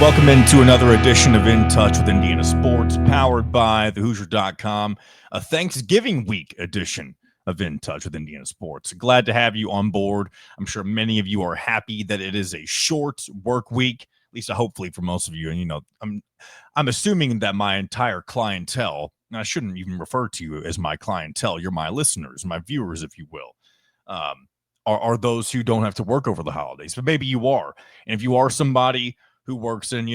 Welcome into another edition of In Touch with Indiana Sports, powered by thehoosier.com, a Thanksgiving week edition of In Touch with Indiana Sports. Glad to have you on board. I'm sure many of you are happy that it is a short work week, at least hopefully for most of you. And, you know, I'm assuming that my entire clientele, and I shouldn't even refer to you as my clientele, you're my listeners, my viewers, if you will, are those who don't have to work over the holidays. But maybe you are. And if you are somebody who works in,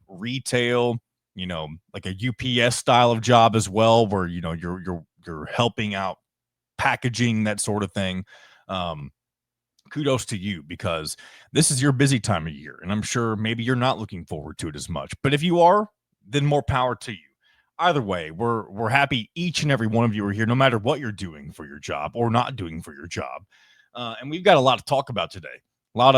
retail, like a UPS style of job as well, where, you're helping out packaging, that sort of thing. Kudos to you, because this is your busy time of year. And I'm sure maybe you're not looking forward to it as much, but if you are, then more power to you. Either way, we're happy each and every one of you are here, no matter what you're doing for your job or not doing for your job. And we've got a lot to talk about today. A lot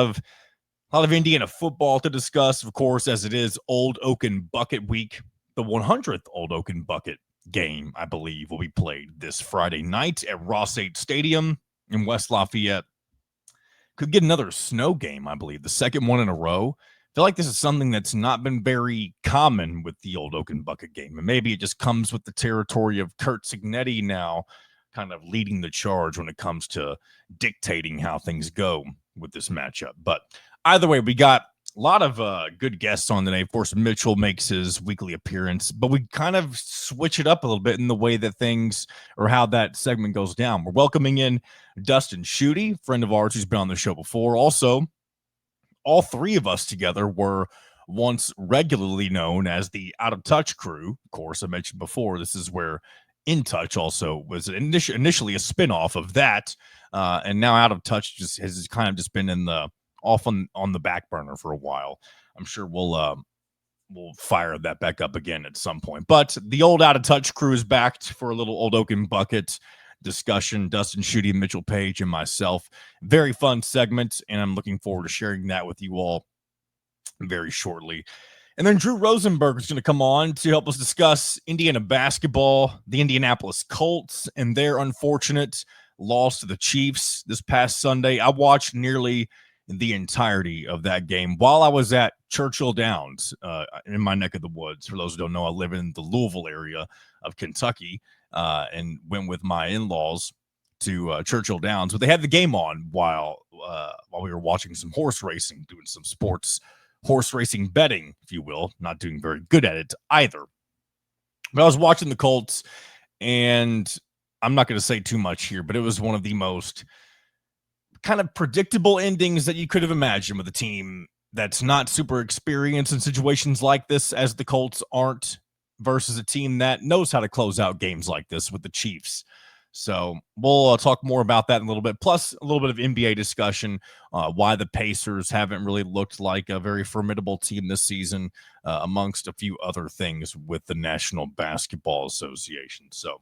of Indiana football to discuss, of course, as it is Old Oaken Bucket week. The 100th Old Oaken Bucket game, I believe, will be played this Friday night at Ross-Ade Stadium in West Lafayette. Could get another snow game, I believe, the second one in a row. I feel like this is something that's not been very common with the Old Oaken Bucket game, and maybe it just comes with the territory of Kurt Cignetti now kind of leading the charge when it comes to dictating how things go with this matchup. But either way, we got a lot of good guests on today. Of course, Mitchell makes his weekly appearance, but we kind of switch it up a little bit in the way that things, or how that segment goes down. We're welcoming in Dustin Schutte, friend of ours who's been on the show before. Also, all three of us together were once regularly known as the Out of Touch crew. Of course, I mentioned before, this is where In Touch also was initially a spinoff of that, and now Out of Touch has kind of just been in the off on the back burner for a while. I'm sure we'll fire that back up again at some point. But the old Out of Touch crew is back for a little Old Oaken Bucket discussion. Dustin Schutte, Mitchell Paige, and myself. Very fun segment, and I'm looking forward to sharing that with you all very shortly. And then Drew Rosenberg is going to come on to help us discuss Indiana basketball, the Indianapolis Colts, and their unfortunate loss to the Chiefs this past Sunday. I watched nearly the entirety of that game while I was at Churchill Downs in my neck of the woods. For those who don't know, I live in the Louisville area of Kentucky, and went with my in-laws to Churchill Downs. But they had the game on while we were watching some horse racing, doing some sports horse racing betting, if you will. Not doing very good at it either. But I was watching the Colts, and I'm not going to say too much here, but it was one of the most kind of predictable endings that you could have imagined with a team that's not super experienced in situations like this, as the Colts aren't, versus a team that knows how to close out games like this with the Chiefs. So we'll talk more about that in a little bit, plus a little bit of NBA discussion, why the Pacers haven't really looked like a very formidable team this season, amongst a few other things with the National Basketball Association. So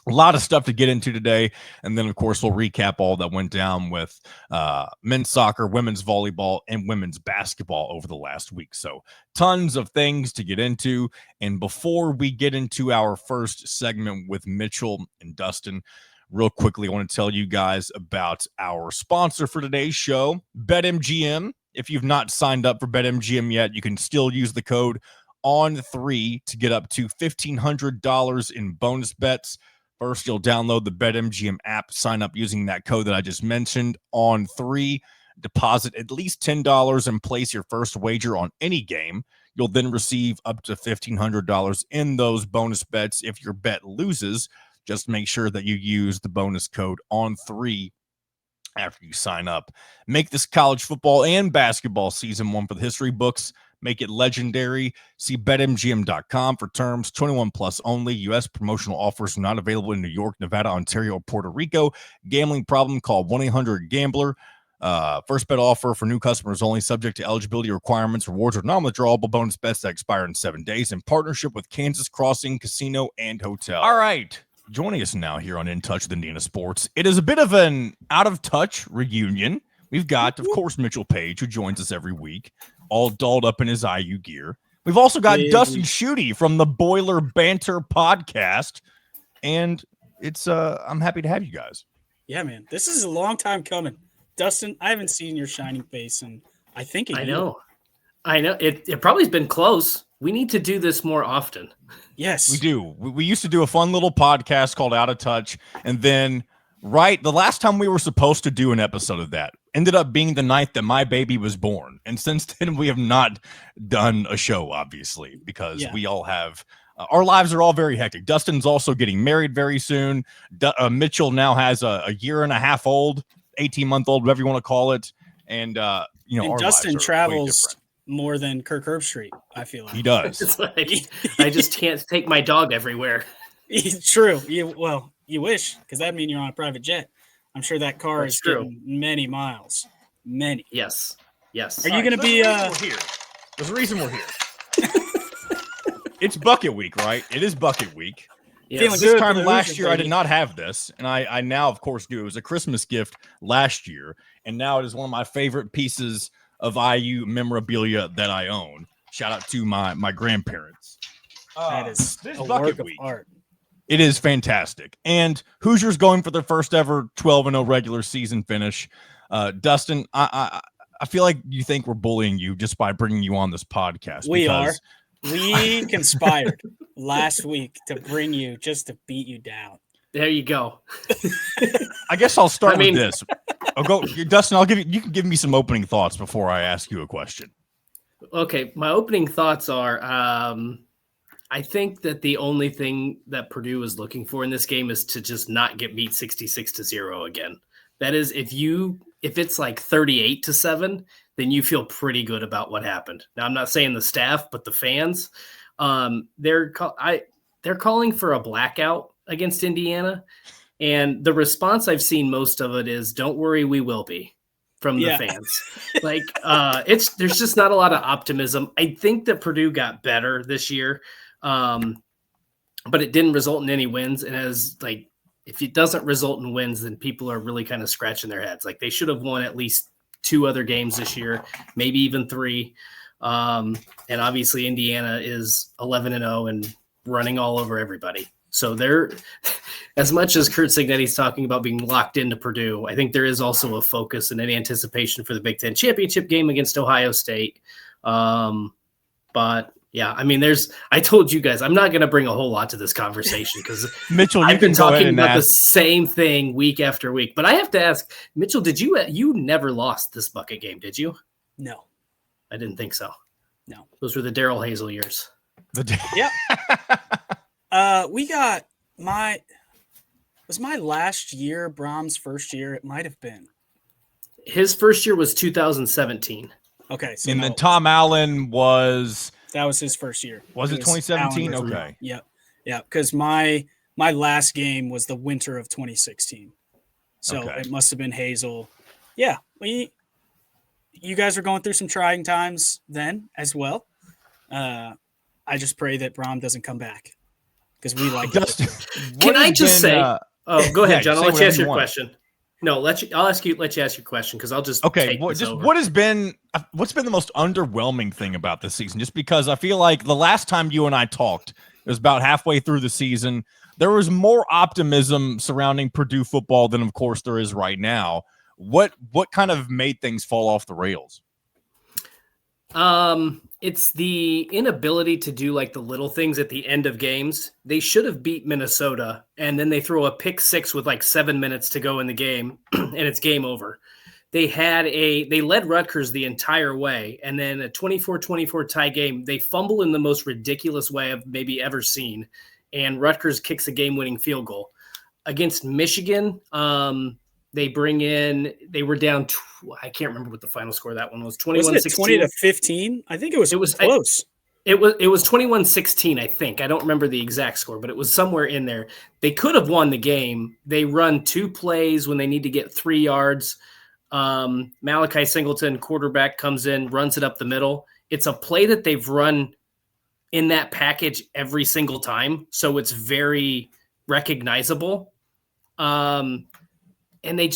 a lot of stuff to get into today. And then, of course, we'll recap all that went down with men's soccer, women's volleyball, and women's basketball over the last week. So tons of things to get into. And before we get into our first segment with Mitchell and Dustin, real quickly, I want to tell you guys about our sponsor for today's show, BetMGM. If you've not signed up for BetMGM yet, you can still use the code ON3 to get up to $1,500 in bonus bets. First, you'll download the BetMGM app, sign up using that code that I just mentioned, ON3, deposit at least $10 and place your first wager on any game. You'll then receive up to $1,500 in those bonus bets if your bet loses. Just make sure that you use the bonus code ON3 after you sign up. Make this college football and basketball season one for the history books. Make it legendary. See BetMGM.com for terms. 21 plus only. U.S. promotional offers not available in New York, Nevada, Ontario, or Puerto Rico. Gambling problem? Call 1-800-GAMBLER. First bet offer for new customers only, subject to eligibility requirements. Rewards are non-withdrawable. Bonus bets that expire in 7 days. In partnership with Kansas Crossing Casino and Hotel. All right. Joining us now here on In Touch with Indiana Sports, it is a bit of an out-of-touch reunion. We've got, of course, Mitchell Paige, who joins us every week, all dolled up in his IU gear. We've also got Dustin Schutte from the Boiler Banter podcast, and it's I'm happy to have you guys. Yeah, man, this is a long time coming. Dustin, I haven't seen your shining face, and I think I know. I know it probably has been close. We need to do this more often. Yes, We do. We used to do a fun little podcast called Out of Touch. And then the last time we were supposed to do an episode of that ended up being the night that my baby was born. And since then, we have not done a show, obviously, because we all have our lives are all very hectic. Dustin's also getting married very soon. Mitchell now has a year and a half old, 18-month-old, whatever you want to call it. And, our Dustin lives are travels more than Kirk Herbstreit, I feel like. He does. It's like, I just can't take my dog everywhere. True. You wish, because that'd mean you're on a private jet. I'm sure that car is getting many miles. Many. Yes. Are you going to be here? There's a reason we're here. It's bucket week, right? It is bucket week. Yes. This time last year, I did not have this, and I now, of course, do. It was a Christmas gift last year, and now it is one of my favorite pieces of IU memorabilia that I own. Shout out to my grandparents. That is this a bucket work of week. art. It is fantastic. And Hoosiers going for their first ever 12-0 regular season finish. Dustin, I feel like you think we're bullying you just by bringing you on this podcast. We are. We conspired last week to bring you just to beat you down. There you go. I guess I'll start with this. I'll go, Dustin. You can give me some opening thoughts before I ask you a question. Okay, my opening thoughts are: I think that the only thing that Purdue is looking for in this game is to just not get beat 66-0 again. That is, if it's like 38-7, then you feel pretty good about what happened. Now, I'm not saying the staff, but the fans, they're calling for a blackout against Indiana, and the response I've seen most of it is, "Don't worry, we will be," from the fans. Like there's just not a lot of optimism. I think that Purdue got better this year, but it didn't result in any wins. And if it doesn't result in wins, then people are really kind of scratching their heads. Like they should have won at least 2 other games this year, maybe even 3. And obviously Indiana is 11-0 and running all over everybody. So they're, as much as Kurt Cignetti's talking about being locked into Purdue, I think there is also a focus and an anticipation for the Big Ten championship game against Ohio State. But yeah, I mean, I told you guys, I'm not going to bring a whole lot to this conversation because Mitchell, I've been talking about the same thing week after week. But I have to ask, Mitchell, you never lost this bucket game, did you? No. I didn't think so. No. Those were the Daryl Hazel years. Yep. We got was my last year Brahms' first year? It might have been. His first year was 2017. Okay. So and then Tom Allen that was his first year. Was it 2017? Okay. Yep. Yeah. Because my last game was the winter of 2016. So It must have been Hazel. Yeah. You guys were going through some trying times then as well. I just pray that Brahm doesn't come back because we like Dustin. Can I just say? Go ahead, John. I'll let you ask your question. No, let you ask your question because I'll just okay. What's been the most underwhelming thing about this season? Just because I feel like the last time you and I talked, it was about halfway through the season. There was more optimism surrounding Purdue football than, of course, there is right now. What kind of made things fall off the rails? It's the inability to do like the little things at the end of games. They should have beat Minnesota, and then they throw a pick 6 with like 7 minutes to go in the game, and it's game over. They led Rutgers the entire way, and then a 24-24 tie game. They fumble in the most ridiculous way I've maybe ever seen, and Rutgers kicks a game-winning field goal. Against Michigan, they were down. I can't remember what the final score of that one was. 21-16. 20-15. I think it was close. It was 21-16. I think. I don't remember the exact score, but it was somewhere in there. They could have won the game. They run 2 plays when they need to get 3 yards. Malachi Singleton, quarterback, comes in, runs it up the middle. It's a play that they've run in that package every single time, so it's very recognizable. And they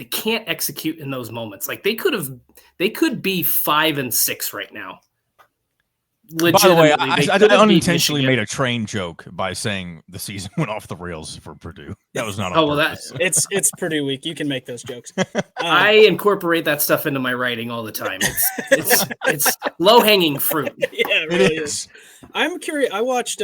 can't execute in those moments. Like they could be 5-6 right now. By the way, I unintentionally made a train joke by saying the season went off the rails for Purdue. That was not on purpose. It's Purdue week. You can make those jokes. I incorporate that stuff into my writing all the time. It's low hanging fruit. Yeah, it really is. I'm curious. I watched.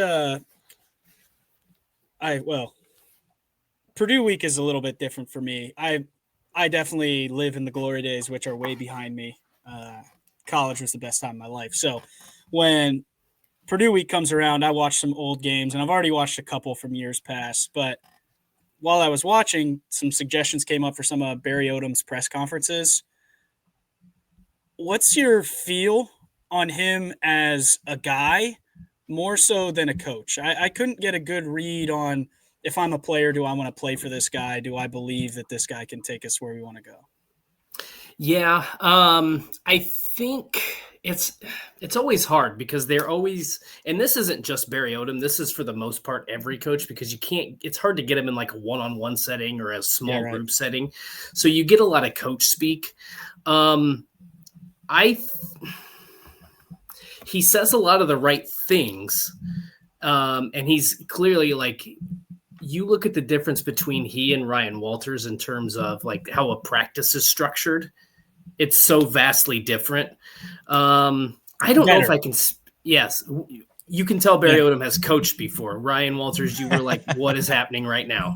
Purdue week is a little bit different for me. I definitely live in the glory days, which are way behind me. College was the best time of my life. So when Purdue week comes around, I watch some old games, and I've already watched a couple from years past. But while I was watching, some suggestions came up for some of Barry Odom's press conferences. What's your feel on him as a guy, more so than a coach? I couldn't get a good read on, if I'm a player, do I want to play for this guy? Do I believe that this guy can take us where we want to go? Yeah, I think it's always hard because they're always, and this isn't just Barry Odom. This is for the most part every coach, because it's hard to get him in like a one-on-one setting or a small group setting. So you get a lot of coach speak. He says a lot of the right things, and he's clearly like, you look at the difference between he and Ryan Walters in terms of like how a practice is structured. It's so vastly different. I don't know if I can. Yes, you can tell Barry Odom has coached before. Ryan Walters, you were like, what is happening right now?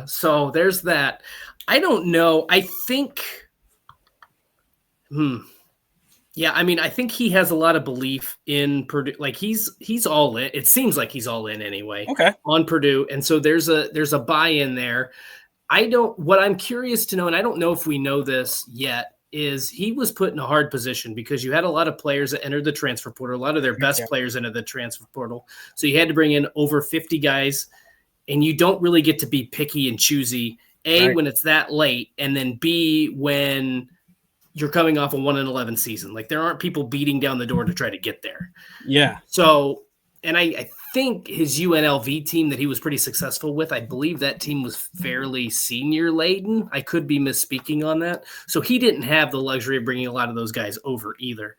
So there's that. I don't know. I think. Yeah, I mean, I think he has a lot of belief in Purdue. Like he's all in. It seems like he's all in anyway. Okay. On Purdue, and so there's a buy-in there. What I'm curious to know, and I don't know if we know this yet, is he was put in a hard position because you had a lot of players that entered the transfer portal. A lot of their best players entered the transfer portal. So you had to bring in over 50 guys, and you don't really get to be picky and choosy, when it's that late, and then B, when you're coming off a 1-11 season. Like there aren't people beating down the door to try to get there. Yeah. So, and I think his UNLV team that he was pretty successful with, I believe that team was fairly senior laden. I could be misspeaking on that. So he didn't have the luxury of bringing a lot of those guys over either.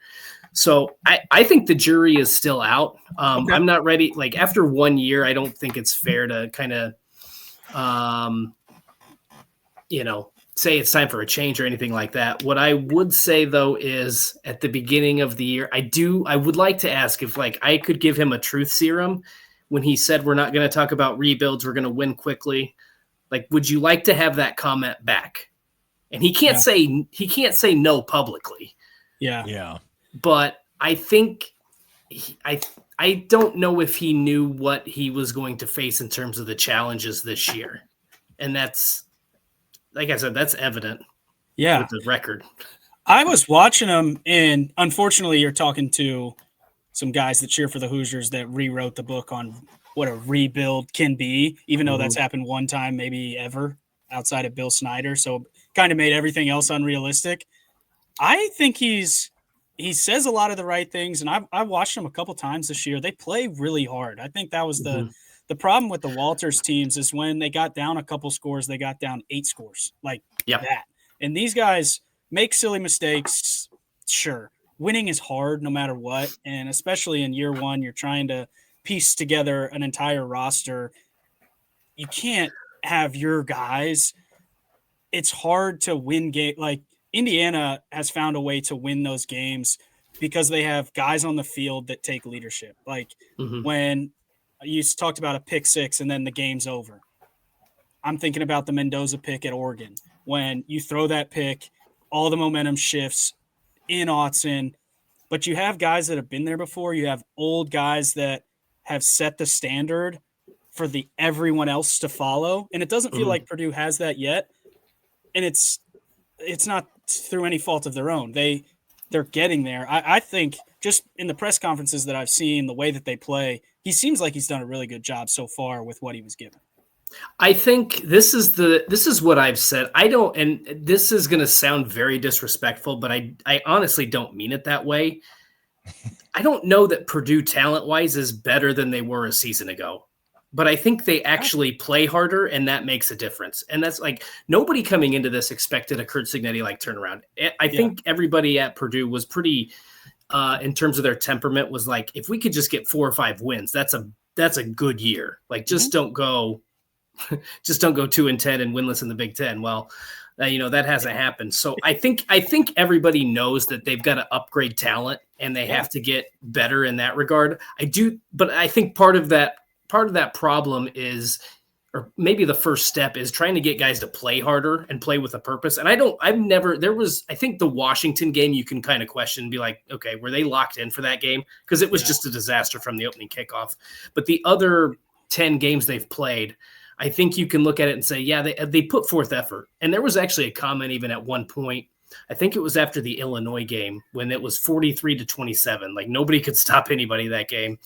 So I think the jury is still out. I'm not ready. Like after 1 year, I don't think it's fair to kind of, say it's time for a change or anything like that. What I would say though is at the beginning of the year, I would like to ask if like I could give him a truth serum when he said, we're not going to talk about rebuilds. We're going to win quickly. Like, would you like to have that comment back? And he can't say no publicly. Yeah. Yeah. But I think I don't know if he knew what he was going to face in terms of the challenges this year. And that's, like I said, that's evident. Yeah. With the record. I was watching him, and unfortunately you're talking to some guys that cheer for the Hoosiers that rewrote the book on what a rebuild can be, even though that's happened one time, maybe ever, outside of Bill Snyder. So kind of made everything else unrealistic. I think he says a lot of the right things, and I've watched him a couple times this year. They play really hard. I think that was the problem with the Walters teams is when they got down a couple scores, they got down 8 scores like that. And these guys make silly mistakes. Sure. Winning is hard no matter what. And especially in year one, you're trying to piece together an entire roster. You can't have your guys. It's hard to win game. Like Indiana has found a way to win those games because they have guys on the field that take leadership. Like when you talked about a pick 6 and then the game's over. I'm thinking about the Mendoza pick at Oregon. When you throw that pick, all the momentum shifts in Autzen, but you have guys that have been there before. You have old guys that have set the standard for everyone else to follow. And it doesn't feel like Purdue has that yet. And it's not through any fault of their own. They're getting there. I think just in the press conferences that I've seen, the way that they play, he seems like he's done a really good job so far with what he was given. I think this is what I've said. And this is going to sound very disrespectful, but I honestly don't mean it that way. I don't know that Purdue talent-wise is better than they were a season ago. but I think they actually play harder, and that makes a difference. And that's like nobody coming into this expected a Curt Cignetti like turnaround. I think everybody at Purdue was pretty, in terms of their temperament, was like, if we could just get 4 or 5 wins, that's a good year. Like just don't go 2-10 and winless in the Big Ten. Well, that hasn't happened. So I think everybody knows that they've got to upgrade talent and they have to get better in that regard. But I think part of that problem is, or maybe the first step is trying to get guys to play harder and play with a purpose. And I think the Washington game, you can kind of question and be like, okay, were they locked in for that game? Because it was just a disaster from the opening kickoff. But the other 10 games they've played, I think you can look at it and say, yeah, they put forth effort. And there was actually a comment even at one point, I think it was after the Illinois game, when it was 43-27. Like nobody could stop anybody that game.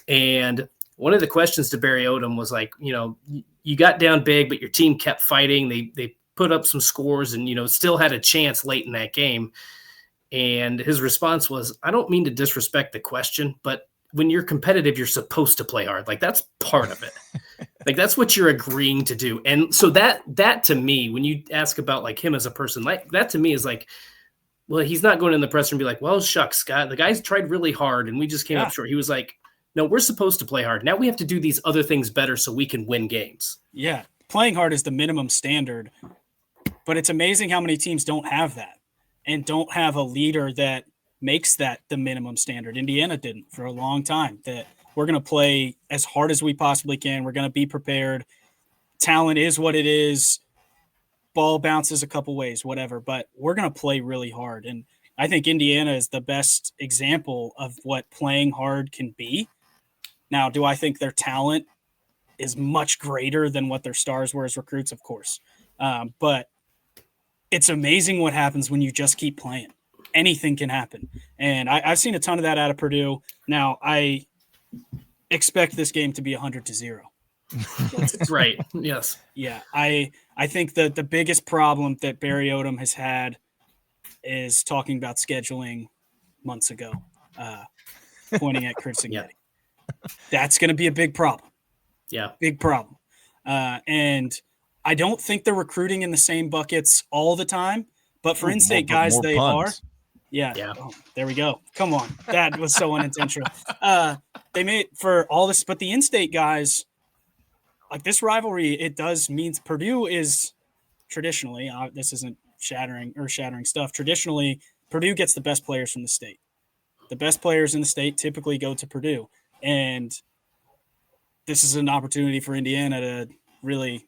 And one of the questions to Barry Odom was like, you got down big, but your team kept fighting. They put up some scores and, still had a chance late in that game. And his response was, I don't mean to disrespect the question, but when you're competitive, you're supposed to play hard. Like that's part of it. Like that's what you're agreeing to do. And so that to me, when you ask about like him as a person, like that to me is like, well, he's not going in the press and be like, well, shucks, Scott, the guys tried really hard and we just came up short. He was like, no, we're supposed to play hard. Now we have to do these other things better so we can win games. Yeah. Playing hard is the minimum standard, but it's amazing how many teams don't have that and don't have a leader that makes that the minimum standard. Indiana didn't for a long time, that we're going to play as hard as we possibly can. We're going to be prepared. Talent is what it is. Ball bounces a couple ways, whatever, but we're going to play really hard. And I think Indiana is the best example of what playing hard can be. Now, do I think their talent is much greater than what their stars were as recruits? Of course. But it's amazing what happens when you just keep playing. Anything can happen. And I've seen a ton of that out of Purdue. Now, I expect this game to be 100-0. That's right. Yes. Yeah. I think that the biggest problem that Barry Odom has had is talking about scheduling months ago, pointing at Curt Cignetti. That's going to be a big problem. Yeah. Big problem. And I don't think they're recruiting in the same buckets all the time, but for in-state guys, they are. Yeah. Oh, there we go. Come on. That was so unintentional. They made for all this, but the in-state guys, like this rivalry, it does means Purdue is traditionally, this isn't shattering stuff. Traditionally, Purdue gets the best players from the state. The best players in the state typically go to Purdue. And this is an opportunity for Indiana to really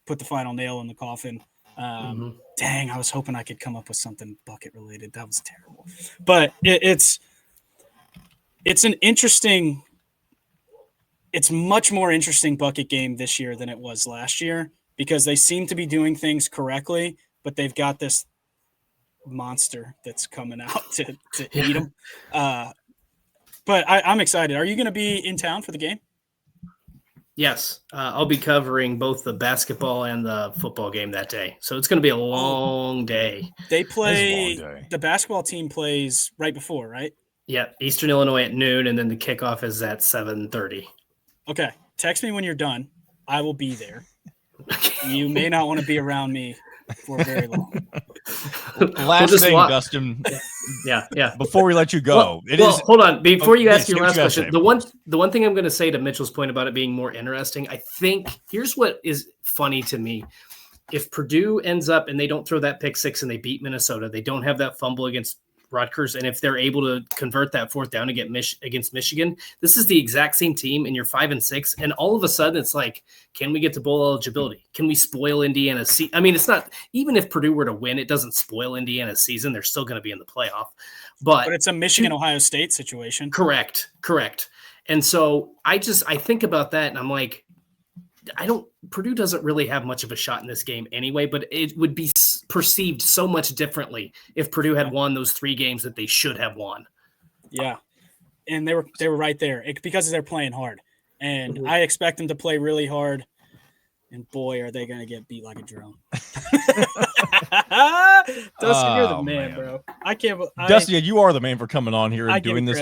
put the final nail in the coffin. Dang, I was hoping I could come up with something bucket related. That was terrible. But it's an interesting – it's much more interesting bucket game this year than it was last year because they seem to be doing things correctly, but they've got this monster that's coming out to eat them. But I'm excited. Are you going to be in town for the game? Yes. I'll be covering both the basketball and the football game that day. So it's going to be a long day. They play – the basketball team plays right before, right? Yeah, Eastern Illinois at noon, and then the kickoff is at 7:30. Okay. Text me when you're done. I will be there. You may not want to be around me for very long. Last thing, Dustin. Yeah. Before we let you go, hold on. Before you ask your last question, the one thing I'm going to say to Mitchell's point about it being more interesting, I think here's what is funny to me. If Purdue ends up and they don't throw that pick six and they beat Minnesota, they don't have that fumble against Rutgers, and if they're able to convert that fourth down against Michigan, this is the exact same team, and you're 5-6, and all of a sudden it's like, can we get to bowl eligibility? Can we spoil Indiana's season? I mean, it's not even if Purdue were to win, it doesn't spoil Indiana's season. They're still going to be in the playoff, but it's a Michigan-Ohio State situation. Correct. And so I think about that, and I'm like, Purdue doesn't really have much of a shot in this game anyway, but it would be perceived so much differently if Purdue had won those 3 games that they should have won. Yeah. And they were right there because they're playing hard. And I expect them to play really hard. And boy, are they going to get beat like a drone. Dustin, you're the man, bro. I can't. Dustin, you are the man for coming on here and doing this.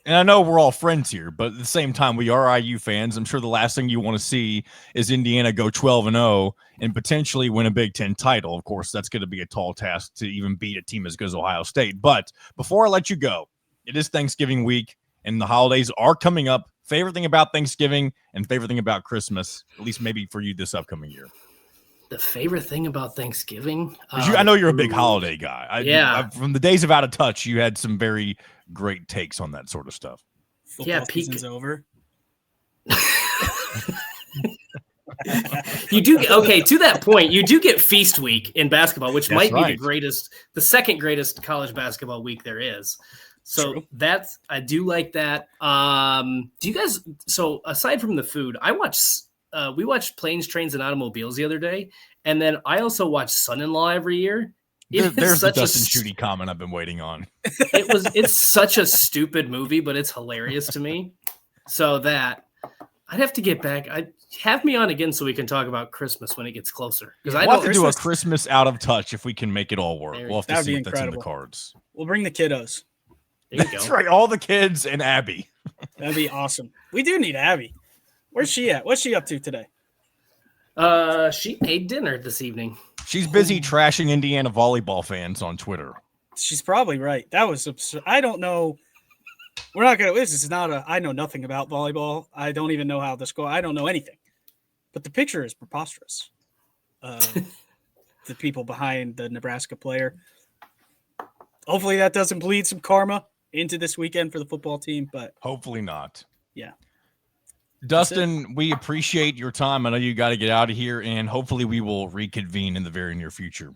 And I know we're all friends here, but at the same time, we are IU fans. I'm sure the last thing you want to see is Indiana go 12-0 and potentially win a Big Ten title. Of course, that's going to be a tall task to even beat a team as good as Ohio State. But before I let you go, it is Thanksgiving week, and the holidays are coming up. Favorite thing about Thanksgiving and favorite thing about Christmas, at least maybe for you this upcoming year? The favorite thing about Thanksgiving? I know you're a big holiday guy. From the days of Out of Touch, you had some very great takes on that sort of stuff. Football season's over. You do to that point, you do get feast week in basketball, which might be the second greatest college basketball week there is. So True. I do like that. Do you guys, so aside from the food, we watched Planes, Trains, and Automobiles the other day. And then I also watch Son-in-Law every year. There's the Dustin Schutte comment I've been waiting on. It's such a stupid movie, but it's hilarious to me. So that I'd have to get back. Have me on again so we can talk about Christmas when it gets closer. Because we'll have to do a Christmas Out of Touch if we can make it all work. We'll have to see if that's in the cards. We'll bring the kiddos. There you That's go. right, all the kids and Abby. That'd be awesome. We do need Abby. Where's she at? What's she up to today? She ate dinner this evening. She's busy trashing Indiana volleyball fans on Twitter. She's probably right. That was absurd. I don't know. We're not going to. This is not I know nothing about volleyball. I don't even know how this goes. I don't know anything. But the picture is preposterous. The people behind the Nebraska player. Hopefully that doesn't bleed some karma into this weekend for the football team. But hopefully not. Yeah. Dustin, we appreciate your time. I know you got to get out of here, and hopefully we will reconvene in the very near future.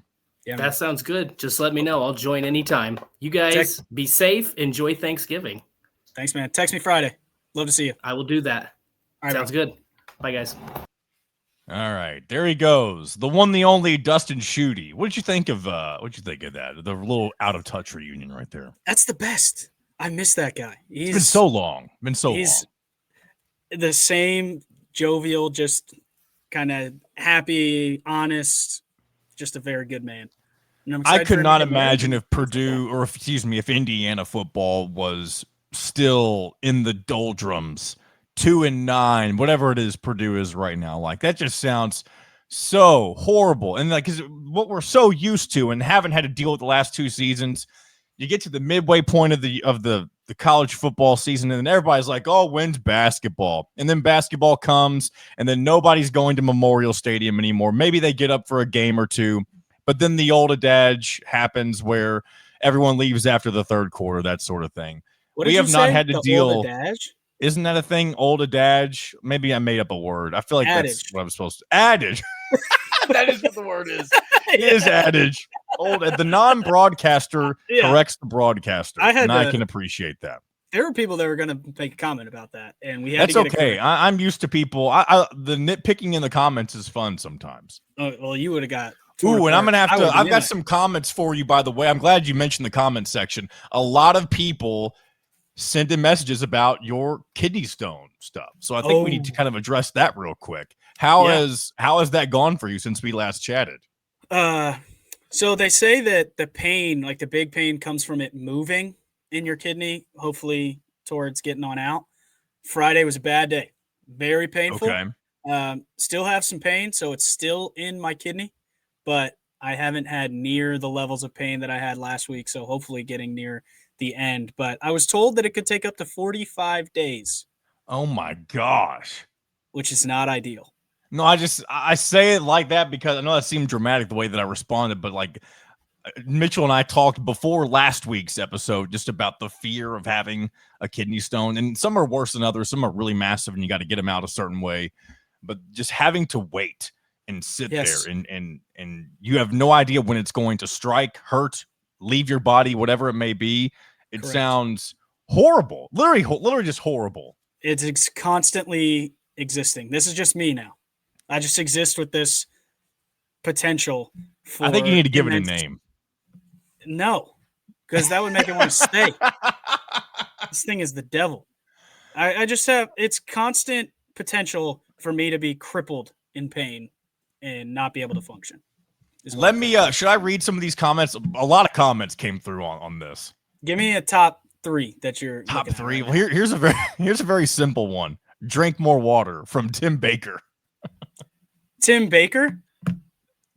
Yeah, that sounds good. Just let me know. I'll join anytime. You guys be safe. Enjoy Thanksgiving. Thanks, man. Text me Friday. Love to see you. I will do that. All right, sounds good. Bye, guys. All right, there he goes. The one, the only Dustin Schutte. What'd you think of that? The little Out of Touch reunion right there. That's the best. I miss that guy. It's been so long. He's the same jovial, just kind of happy, honest, just a very good man. I could not imagine if if Indiana football was still in the doldrums, 2-9, whatever it is Purdue is right now. Like, that just sounds so horrible. And like, 'cause what we're so used to and haven't had to deal with the last 2 seasons, you get to the midway point of the college football season, and then everybody's like, oh, when's basketball? And then basketball comes, and then nobody's going to Memorial Stadium anymore. Maybe they get up for a game or two, but then the old adage happens where everyone leaves after the third quarter, that sort of thing. We have not had to deal. Old adage? Isn't that a thing? Old adage? Maybe I made up a word. I feel like that's what I'm supposed to. Adage. That is what the word is. It is adage. The non-broadcaster corrects the broadcaster. I can appreciate that. There were people that were going to make a comment about that, and we had That's okay. I'm used to people. The nitpicking in the comments is fun sometimes. Oh, well, you would have got. Ooh, and I'm gonna have to. I've got some comments for you, by the way. I'm glad you mentioned the comment section. A lot of people sent in messages about your kidney stone stuff, so I think we need to kind of address that real quick. How has that gone for you since we last chatted? So they say that the pain, like the big pain, comes from it moving in your kidney, hopefully towards getting on out. Friday was a bad day. Very painful. Okay. Still have some pain, so it's still in my kidney, but I haven't had near the levels of pain that I had last week, so hopefully getting near the end. But I was told that it could take up to 45 days. Oh, my gosh. Which is not ideal. No, I say it like that because I know that seemed dramatic the way that I responded, but like Mitchell and I talked before last week's episode just about the fear of having a kidney stone, and some are worse than others. Some are really massive and you got to get them out a certain way, but just having to wait and sit there and you have no idea when it's going to strike, hurt, leave your body, whatever it may be. It sounds horrible. Literally just horrible. It's constantly existing. This is just me now. I just exist with this potential. I think you need to give it a name. No, because that would make it want to stay. This thing is the devil. I just have, it's constant potential for me to be crippled in pain and not be able to function. Let me, should I read some of these comments? A lot of comments came through on this. Give me a top 3 that you're top 3. Right well, here's a very simple one. Drink more water from Tim Baker. Tim Baker?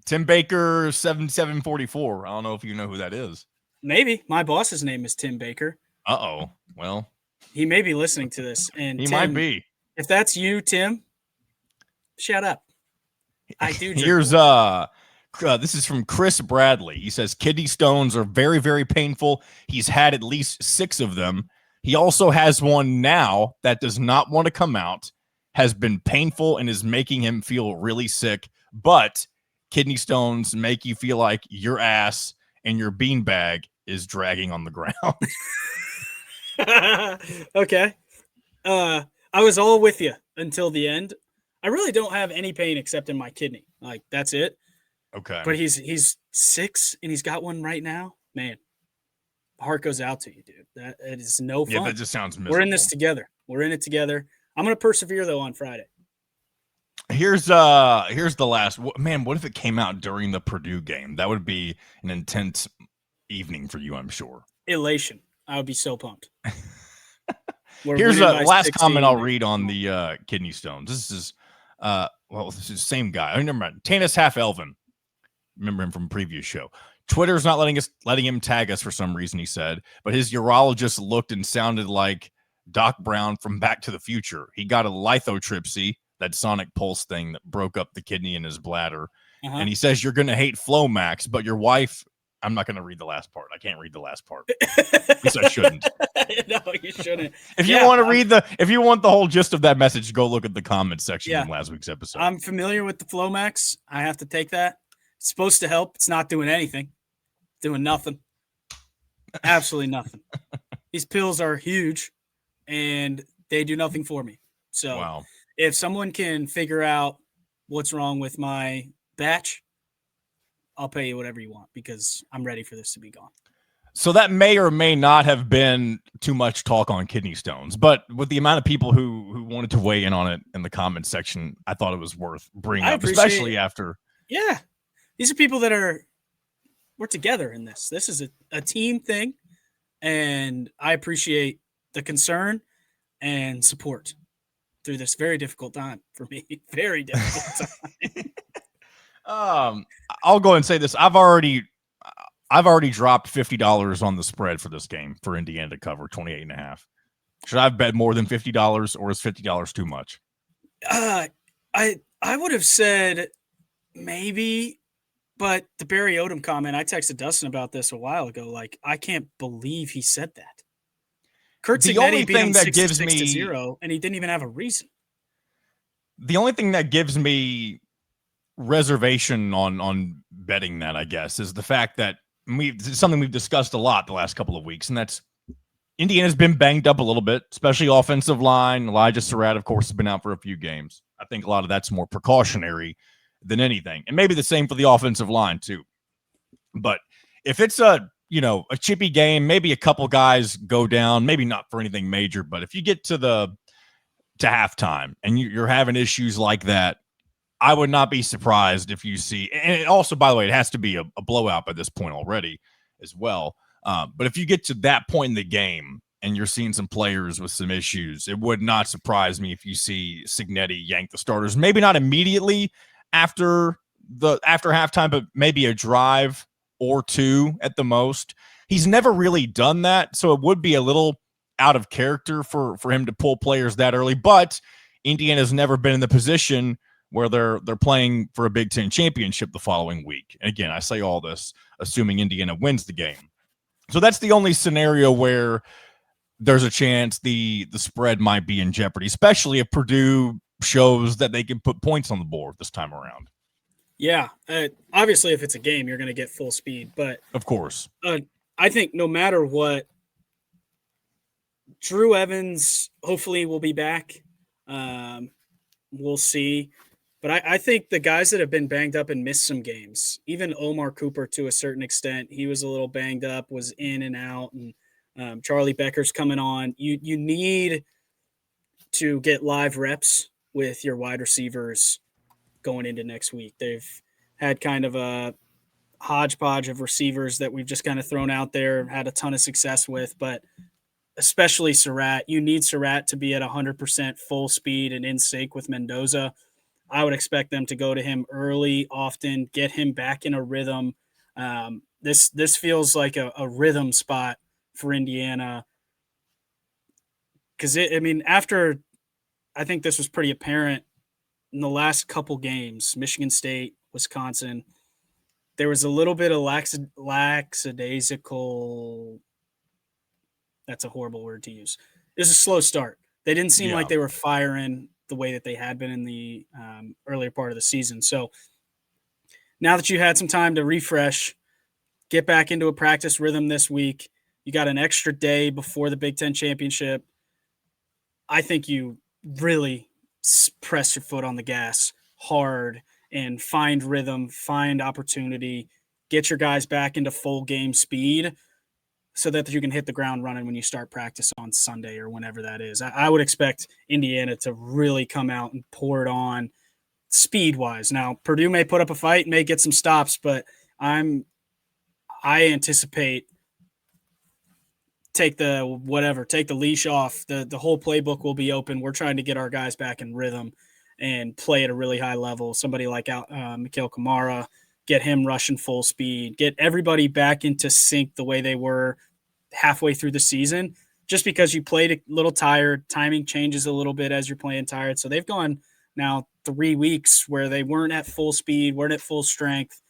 Tim Baker 7744. I don't know if you know who that is. Maybe. My boss's name is Tim Baker. Uh-oh. Well, he may be listening to this. And he Tim, might be. If that's you, Tim, shut up. I do. Here's this is from Chris Bradley. He says kidney stones are very, very painful. He's had at least 6 of them. He also has one now that does not want to come out, has been painful, and is making him feel really sick. But kidney stones make you feel like your ass and your beanbag is dragging on the ground. Okay. I was all with you until the end. I really don't have any pain except in my kidney. Like, that's it. Okay. But he's 6 and he's got one right now. Man, heart goes out to you, dude. That it is no fun. Yeah, that just sounds miserable. We're in this together. We're in it together. I'm going to persevere, though, on Friday. Here's the last. Man, what if it came out during the Purdue game? That would be an intense evening for you, I'm sure. Elation. I would be so pumped. Here's a last comment I'll read on the kidney stones. This is this is the same guy. I remember Tanis Half-Elvin. Remember him from a previous show. Twitter's not letting him tag us for some reason, he said, but his urologist looked and sounded like Doc Brown from Back to the Future. He got a lithotripsy, that sonic pulse thing that broke up the kidney in his bladder. Uh-huh. And he says, you're going to hate Flomax, but your wife, I'm not going to read the last part. I can't read the last part. At least I shouldn't. No, you shouldn't. If you want to if you want the whole gist of that message, go look at the comments section from last week's episode. I'm familiar with the Flomax. I have to take that. It's supposed to help. It's not doing anything. Doing nothing. Absolutely nothing. These pills are huge and they do nothing for me. So if someone can figure out what's wrong with my batch, I'll pay you whatever you want because I'm ready for this to be gone. So that may or may not have been too much talk on kidney stones, but with the amount of people who wanted to weigh in on it in the comments section, I thought it was worth bringing up, especially after. Yeah. These are people that we're together in this. This is a team thing, and I appreciate the concern and support through this very difficult time for me. Very difficult time. I'll go and say this. I've already dropped $50 on the spread for this game for Indiana to cover 28.5. Should I have bet more than $50 or is $50 too much? I would have said maybe, but the Barry Odom comment, I texted Dustin about this a while ago. Like, I can't believe he said that. Kurt Cignetti beat him 66-0, and he didn't even have a reason. The only thing that gives me reservation on betting that, I guess, is the fact that it's something we've discussed a lot the last couple of weeks, and that's Indiana's been banged up a little bit, especially offensive line. Elijah Surratt, of course, has been out for a few games. I think a lot of that's more precautionary than anything, and maybe the same for the offensive line too. But if it's a chippy game, maybe a couple guys go down, maybe not for anything major, but if you get to halftime and you're having issues like that, I would not be surprised if you see, and also, by the way, it has to be a blowout by this point already as well. But if you get to that point in the game and you're seeing some players with some issues, it would not surprise me if you see Cignetti yank the starters, maybe not immediately after halftime, but maybe a drive or two at the most. He's never really done that, so it would be a little out of character for him to pull players that early. But Indiana's never been in the position where they're playing for a Big Ten championship the following week. And again, I say all this assuming Indiana wins the game. So that's the only scenario where there's a chance the spread might be in jeopardy, especially if Purdue shows that they can put points on the board this time around. Yeah. Obviously, if it's a game, you're going to get full speed. But of course, I think no matter what, Drew Evans hopefully will be back. We'll see. But I think the guys that have been banged up and missed some games, even Omar Cooper to a certain extent, he was a little banged up, was in and out, and Charlie Becker's coming on. You need to get live reps with your wide receivers going into next week. They've had kind of a hodgepodge of receivers that we've just kind of thrown out there, had a ton of success with, but especially Surratt. You need Surratt to be at 100% full speed and in sync with Mendoza. I would expect them to go to him early, often, get him back in a rhythm. This feels like a rhythm spot for Indiana. Because, after I think this was pretty apparent in the last couple games, Michigan State, Wisconsin, there was a little bit of lackadaisical. That's a horrible word to use. It was a slow start. They didn't seem like they were firing the way that they had been in the earlier part of the season. So now that you had some time to refresh, get back into a practice rhythm this week, you got an extra day before the Big Ten championship. I think you really press your foot on the gas hard and find rhythm, find opportunity, get your guys back into full game speed so that you can hit the ground running when you start practice on Sunday or whenever that is. I would expect Indiana to really come out and pour it on speed-wise. Now, Purdue may put up a fight, may get some stops, but I anticipate take the leash off. The whole playbook will be open. We're trying to get our guys back in rhythm and play at a really high level. Somebody like Mikhail Kamara, get him rushing full speed, get everybody back into sync the way they were halfway through the season. Just because you played a little tired, timing changes a little bit as you're playing tired. So they've gone now 3 weeks where they weren't at full speed, weren't at full strength.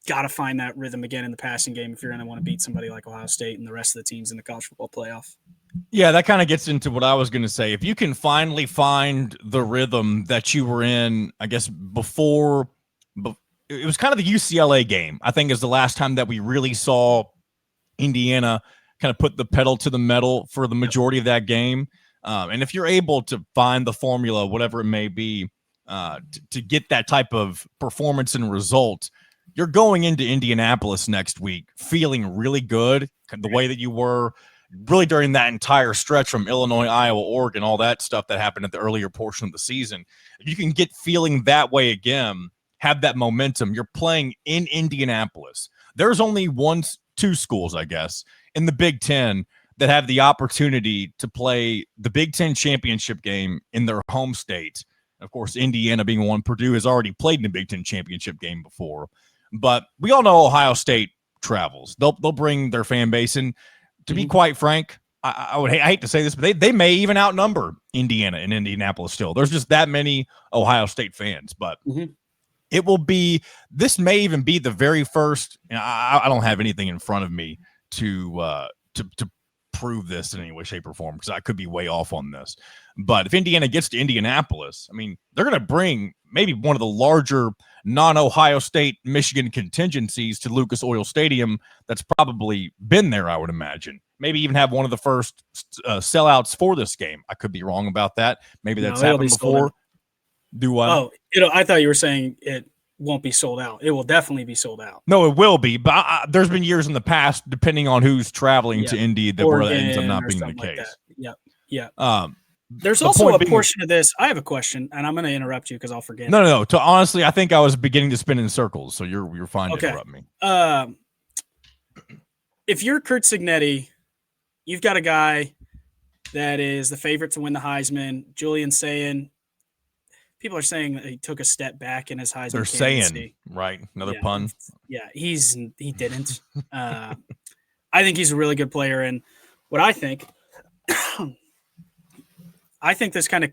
Got to find that rhythm again in the passing game if you're going to want to beat somebody like Ohio State and the rest of the teams in the college football playoff. Yeah, that kind of gets into what I was going to say. If you can finally find the rhythm that you were in, I guess, before it was kind of the UCLA game, I think, is the last time that we really saw Indiana kind of put the pedal to the metal for the majority of that game. And if you're able to find the formula, whatever it may be, to get that type of performance and result, you're going into Indianapolis next week feeling really good, the way that you were really during that entire stretch from Illinois, Iowa, Oregon, all that stuff that happened at the earlier portion of the season. If you can get feeling that way again, have that momentum, you're playing in Indianapolis. There's only two schools, I guess, in the Big Ten that have the opportunity to play the Big Ten championship game in their home state. Of course, Indiana being one. Purdue has already played in the Big Ten championship game before. But we all know Ohio State travels. They'll bring their fan base in. To be quite frank, I hate to say this, but they may even outnumber Indiana and Indianapolis still. There's just that many Ohio State fans. But this may even be the very first. I don't have anything in front of me to prove this in any way, shape, or form, because I could be way off on this. But if Indiana gets to Indianapolis, I mean, they're going to bring maybe one of the larger non-Ohio State Michigan contingencies to Lucas Oil Stadium that's probably been there, I would imagine. Maybe even have one of the first sellouts for this game. I could be wrong about that. Maybe that's happened before. Do what? Oh, I thought you were saying it won't be sold out. It will definitely be sold out. No, it will be. But there's been years in the past, depending on who's traveling to Indy, where that ends up not being the case. Like yeah. There's also a portion of this. I have a question, and I'm going to interrupt you because I'll forget. No. Honestly, I think I was beginning to spin in circles, so you're fine to interrupt me. If you're Kurt Signetti, you've got a guy that is the favorite to win the Heisman, Julian Sayin. People are saying that he took a step back in his Heisman. They're saying, right? Another pun. Yeah, he didn't. I think he's a really good player, and what I think. I think this kind of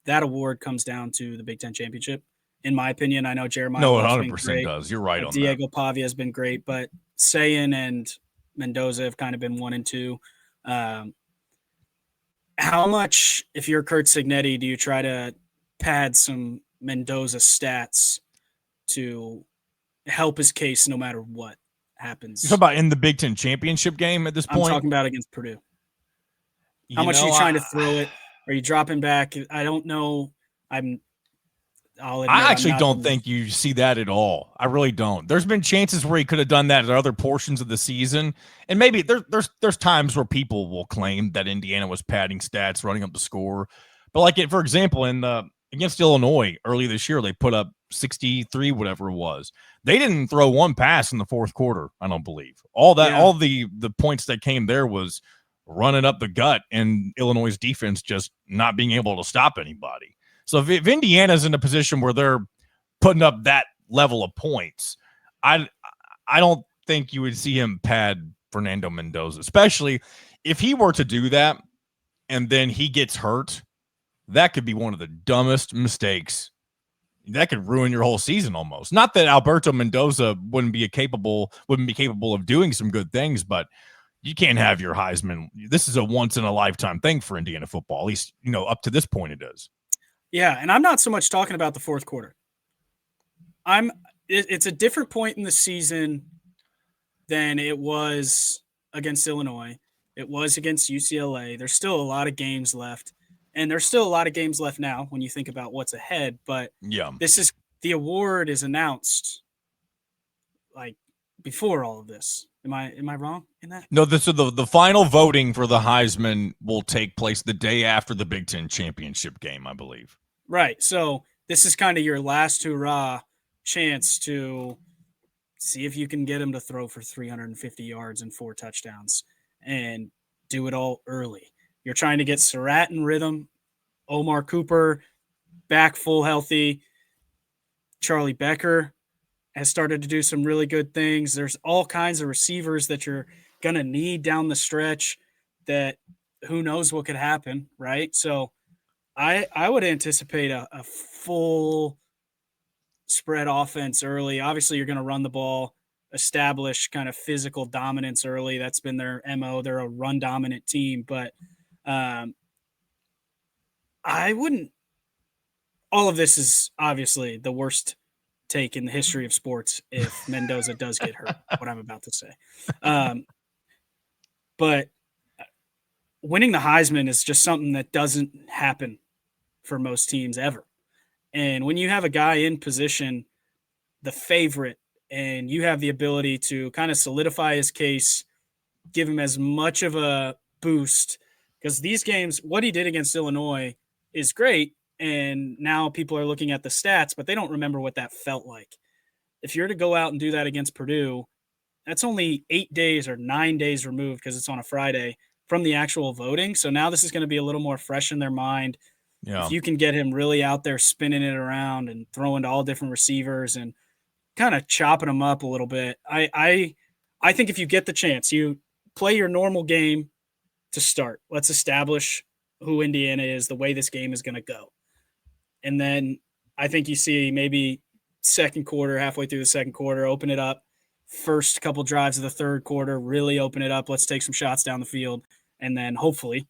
that award comes down to the Big Ten championship, in my opinion. I know Jeremiah. No, 100% does. You're right on that. Diego Pavia has been great, but Sayin and Mendoza have kind of been 1 and 2. How much, if you're Kurt Signetti, do you try to pad some Mendoza stats to help his case no matter what happens? You're talking about in the Big Ten championship game at this point? I'm talking about against Purdue. How much are you trying to throw it? Are you dropping back? I don't know. I actually don't think you see that at all. I really don't. There's been chances where he could have done that at other portions of the season, and maybe there's times where people will claim that Indiana was padding stats, running up the score. But for example, in the against Illinois early this year, they put up 63, whatever it was. They didn't throw one pass in the fourth quarter, I don't believe. All the points that came there was running up the gut and Illinois' defense just not being able to stop anybody. So if Indiana's in a position where they're putting up that level of points, I don't think you would see him pad Fernando Mendoza, especially if he were to do that and then he gets hurt. That could be one of the dumbest mistakes. That could ruin your whole season almost. Not that Alberto Mendoza wouldn't be capable of doing some good things, but you can't have your Heisman. This is a once in a lifetime thing for Indiana football. At least, up to this point it is. Yeah, and I'm not so much talking about the fourth quarter. It's a different point in the season than it was against Illinois. It was against UCLA. There's still a lot of games left. And there's still a lot of games left now when you think about what's ahead. But the award is announced like before all of this. Am I wrong in that? No, the final voting for the Heisman will take place the day after the Big Ten championship game, I believe. Right. So this is kind of your last hurrah chance to see if you can get him to throw for 350 yards and 4 touchdowns and do it all early. You're trying to get Surratt in rhythm, Omar Cooper back full healthy. Charlie Becker has started to do some really good things. There's all kinds of receivers that you're going to need down the stretch that who knows what could happen, right? So I would anticipate a full spread offense early. Obviously, you're going to run the ball, establish kind of physical dominance early. That's been their MO. They're a run-dominant team, but I wouldn't – all of this is obviously the worst take in the history of sports if Mendoza does get hurt, what I'm about to say. But winning the Heisman is just something that doesn't happen for most teams ever. And when you have a guy in position, the favorite, and you have the ability to kind of solidify his case, give him as much of a boost, because these games, what he did against Illinois is great, and now people are looking at the stats, but they don't remember what that felt like. If you're to go out and do that against Purdue, that's only 8 days or 9 days removed, because it's on a Friday, from the actual voting. So now this is going to be a little more fresh in their mind. Yeah. If you can get him really out there spinning it around and throwing to all different receivers and kind of chopping them up a little bit, I think if you get the chance, you play your normal game to start. Let's establish who Indiana is, the way this game is going to go. And then I think you see maybe second quarter, halfway through the second quarter, open it up. First couple drives of the third quarter, really open it up. Let's take some shots down the field. And then hopefully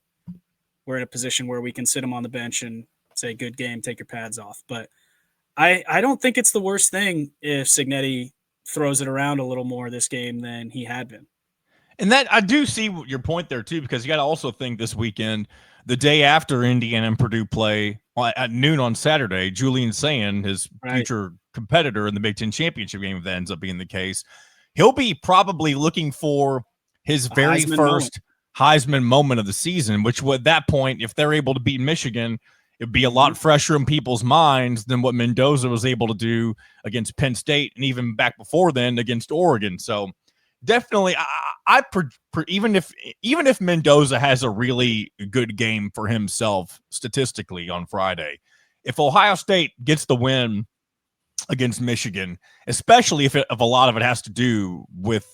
we're in a position where we can sit him on the bench and say, good game, take your pads off. But I don't think it's the worst thing if Cignetti throws it around a little more this game than he had been. And that I do see your point there, too, because you got to also think this weekend, the day after Indiana and Purdue play at noon on Saturday, Julian Sayin, his future competitor in the Big Ten championship game, if that ends up being the case, he'll be probably looking for his very first Heisman moment of the season, which at that point, if they're able to beat Michigan, it'd be a lot fresher in people's minds than what Mendoza was able to do against Penn State and even back before then against Oregon. So definitely, even if Mendoza has a really good game for himself statistically on Friday, if Ohio State gets the win against Michigan, especially if a lot of it has to do with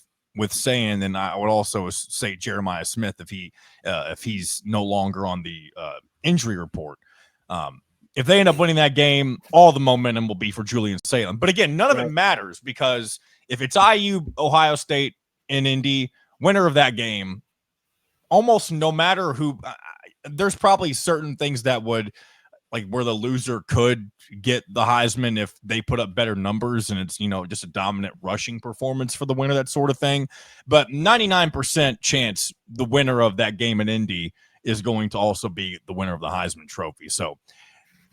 Sayin, then I would also say Jeremiah Smith if he's no longer on the injury report. If they end up winning that game, all the momentum will be for Julian Sayin. But again, none of it matters, because if it's IU, Ohio State, and Indy, winner of that game, almost no matter who, there's probably certain things that would, like where the loser could get the Heisman if they put up better numbers and it's, just a dominant rushing performance for the winner, that sort of thing. But 99% chance the winner of that game in Indy is going to also be the winner of the Heisman Trophy. So,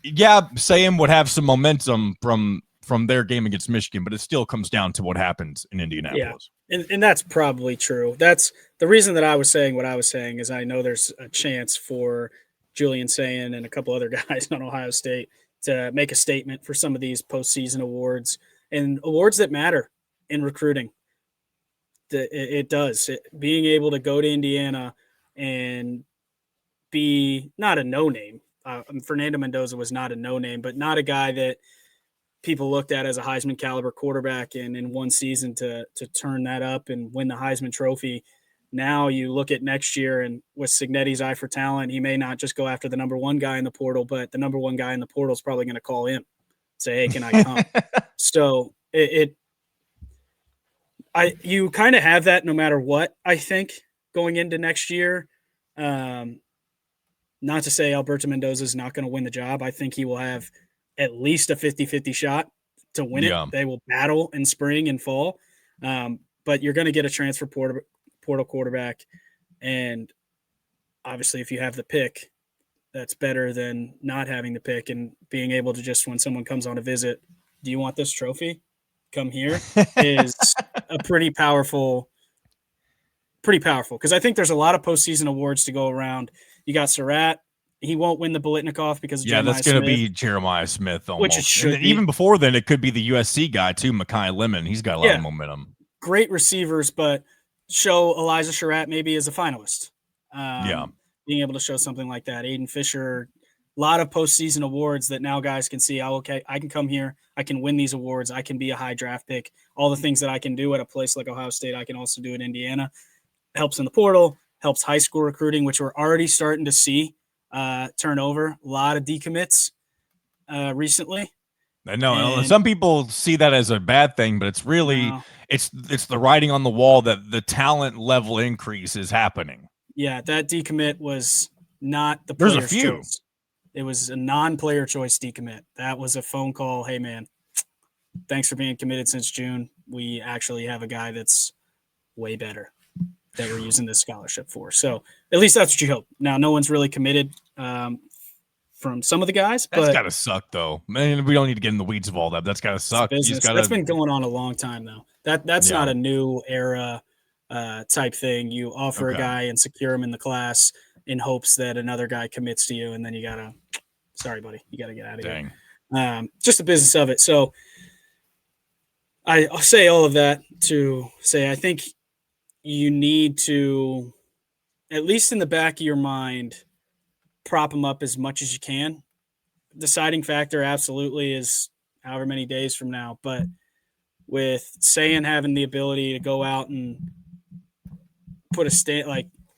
yeah, Sayin would have some momentum from their game against Michigan, but it still comes down to what happens in Indianapolis. Yeah, and that's probably true. That's the reason that I was saying what I was saying, is I know there's a chance for Julian Sayin and a couple other guys on Ohio State to make a statement for some of these postseason awards and awards that matter in recruiting. It does. Being able to go to Indiana and be not a no-name. Fernando Mendoza was not a no-name, but not a guy that people looked at as a Heisman caliber quarterback, and in one season to turn that up and win the Heisman Trophy. Now you look at next year, and with Cignetti's eye for talent, he may not just go after the number one guy in the portal, but the number one guy in the portal is probably going to call him, say, "Hey, can I come?" So you kind of have that no matter what, I think, going into next year. Not to say Alberto Mendoza is not going to win the job. I think he will have at least a 50-50 shot to win it. They will battle in spring and fall. But you're going to get a transfer portal quarterback. And obviously, if you have the pick, that's better than not having the pick and being able to just, when someone comes on a visit, do you want this trophy? Come here is a pretty powerful. Because I think there's a lot of postseason awards to go around. You got Surratt. He won't win the Biletnikoff because of that's going to be Jeremiah Smith almost. Which it should be. Even before then, it could be the USC guy too, Mekhi Lemon. He's got a lot of momentum. Great receivers, but show Elijah Surratt maybe as a finalist. Being able to show something like that. Aiden Fisher, a lot of postseason awards that now guys can see, okay, I can come here. I can win these awards. I can be a high draft pick. All the things that I can do at a place like Ohio State, I can also do at Indiana. Helps in the portal, helps high school recruiting, which we're already starting to see turn over. A lot of decommits recently. I know some people see that as a bad thing, but it's really it's the writing on the wall that the talent level increase is happening. Yeah, that decommit was not the player's choice. It was a non-player choice decommit. That was a phone call. Hey, man, thanks for being committed since June. We actually have a guy that's way better that we're using this scholarship for. So at least that's what you hope. Now, no one's really committed from some of the guys. That's got to suck, though. Man, we don't need to get in the weeds of all that. That's got to suck. That's been going on a long time, though. That's not a new era type thing. You offer a guy and secure him in the class in hopes that another guy commits to you, and then you got to – sorry, buddy, you got to get out of here. Just the business of it. So I'll say all of that to say I think – you need to, at least in the back of your mind, prop them up as much as you can. Deciding factor absolutely is however many days from now. But with Sayin having the ability to go out and put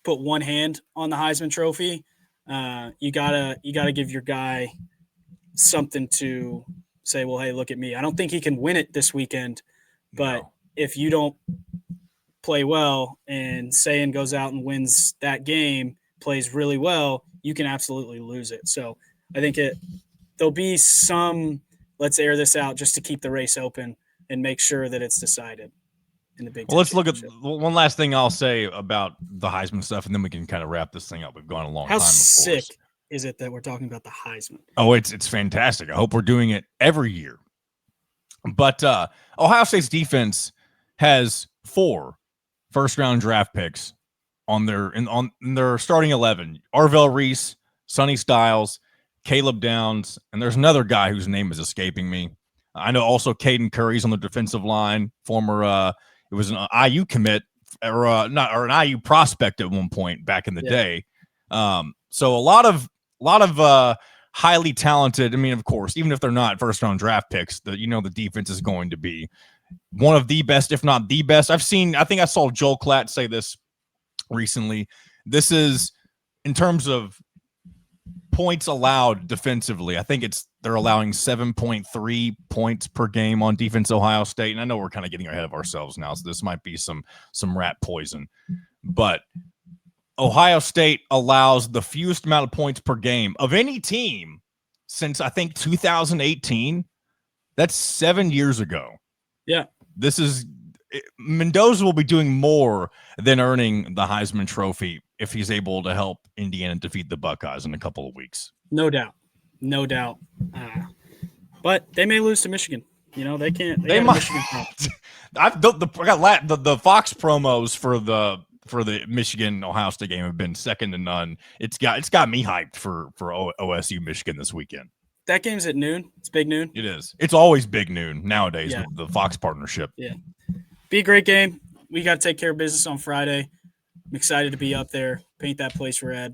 one hand on the Heisman Trophy, you gotta give your guy something to say, well, hey, look at me. I don't think he can win it this weekend, but if you don't play well and Sayin goes out and wins that game, plays really well, you can absolutely lose it. So I think there'll be some, let's air this out just to keep the race open and make sure that it's decided in the Big Ten. Well, let's look at one last thing I'll say about the Heisman stuff, and then we can kind of wrap this thing up. We've gone a long time. How sick is it that we're talking about the Heisman? Oh, it's fantastic. I hope we're doing it every year. But Ohio State's defense has 4 first-round draft picks on their starting 11. Arvell Reese, Sonny Styles, Caleb Downs, and there's another guy whose name is escaping me. I know also Caden Curry's on the defensive line, former it was an IU commit or an IU prospect at one point back in the day. So a lot of highly talented. I mean, of course, even if they're not first-round draft picks, the defense is going to be one of the best, if not the best. I think I saw Joel Klatt say this recently. This is, in terms of points allowed defensively, I think they're allowing 7.3 points per game on defense, Ohio State. And I know we're kind of getting ahead of ourselves now, so this might be some rat poison. But Ohio State allows the fewest amount of points per game of any team since, I think, 2018. That's 7 years ago. Yeah. Mendoza will be doing more than earning the Heisman Trophy if he's able to help Indiana defeat the Buckeyes in a couple of weeks. No doubt. But they may lose to Michigan. They can't. They might. I got the Fox promos for the Michigan Ohio State game have been second to none. It's got me hyped for OSU Michigan this weekend. that game's at noon. It's big noon. It is. It's always big noon nowadays Yeah. with the Fox partnership. Yeah. Be a great game. We got to take care of business on Friday. I'm excited to be up there, paint that place red.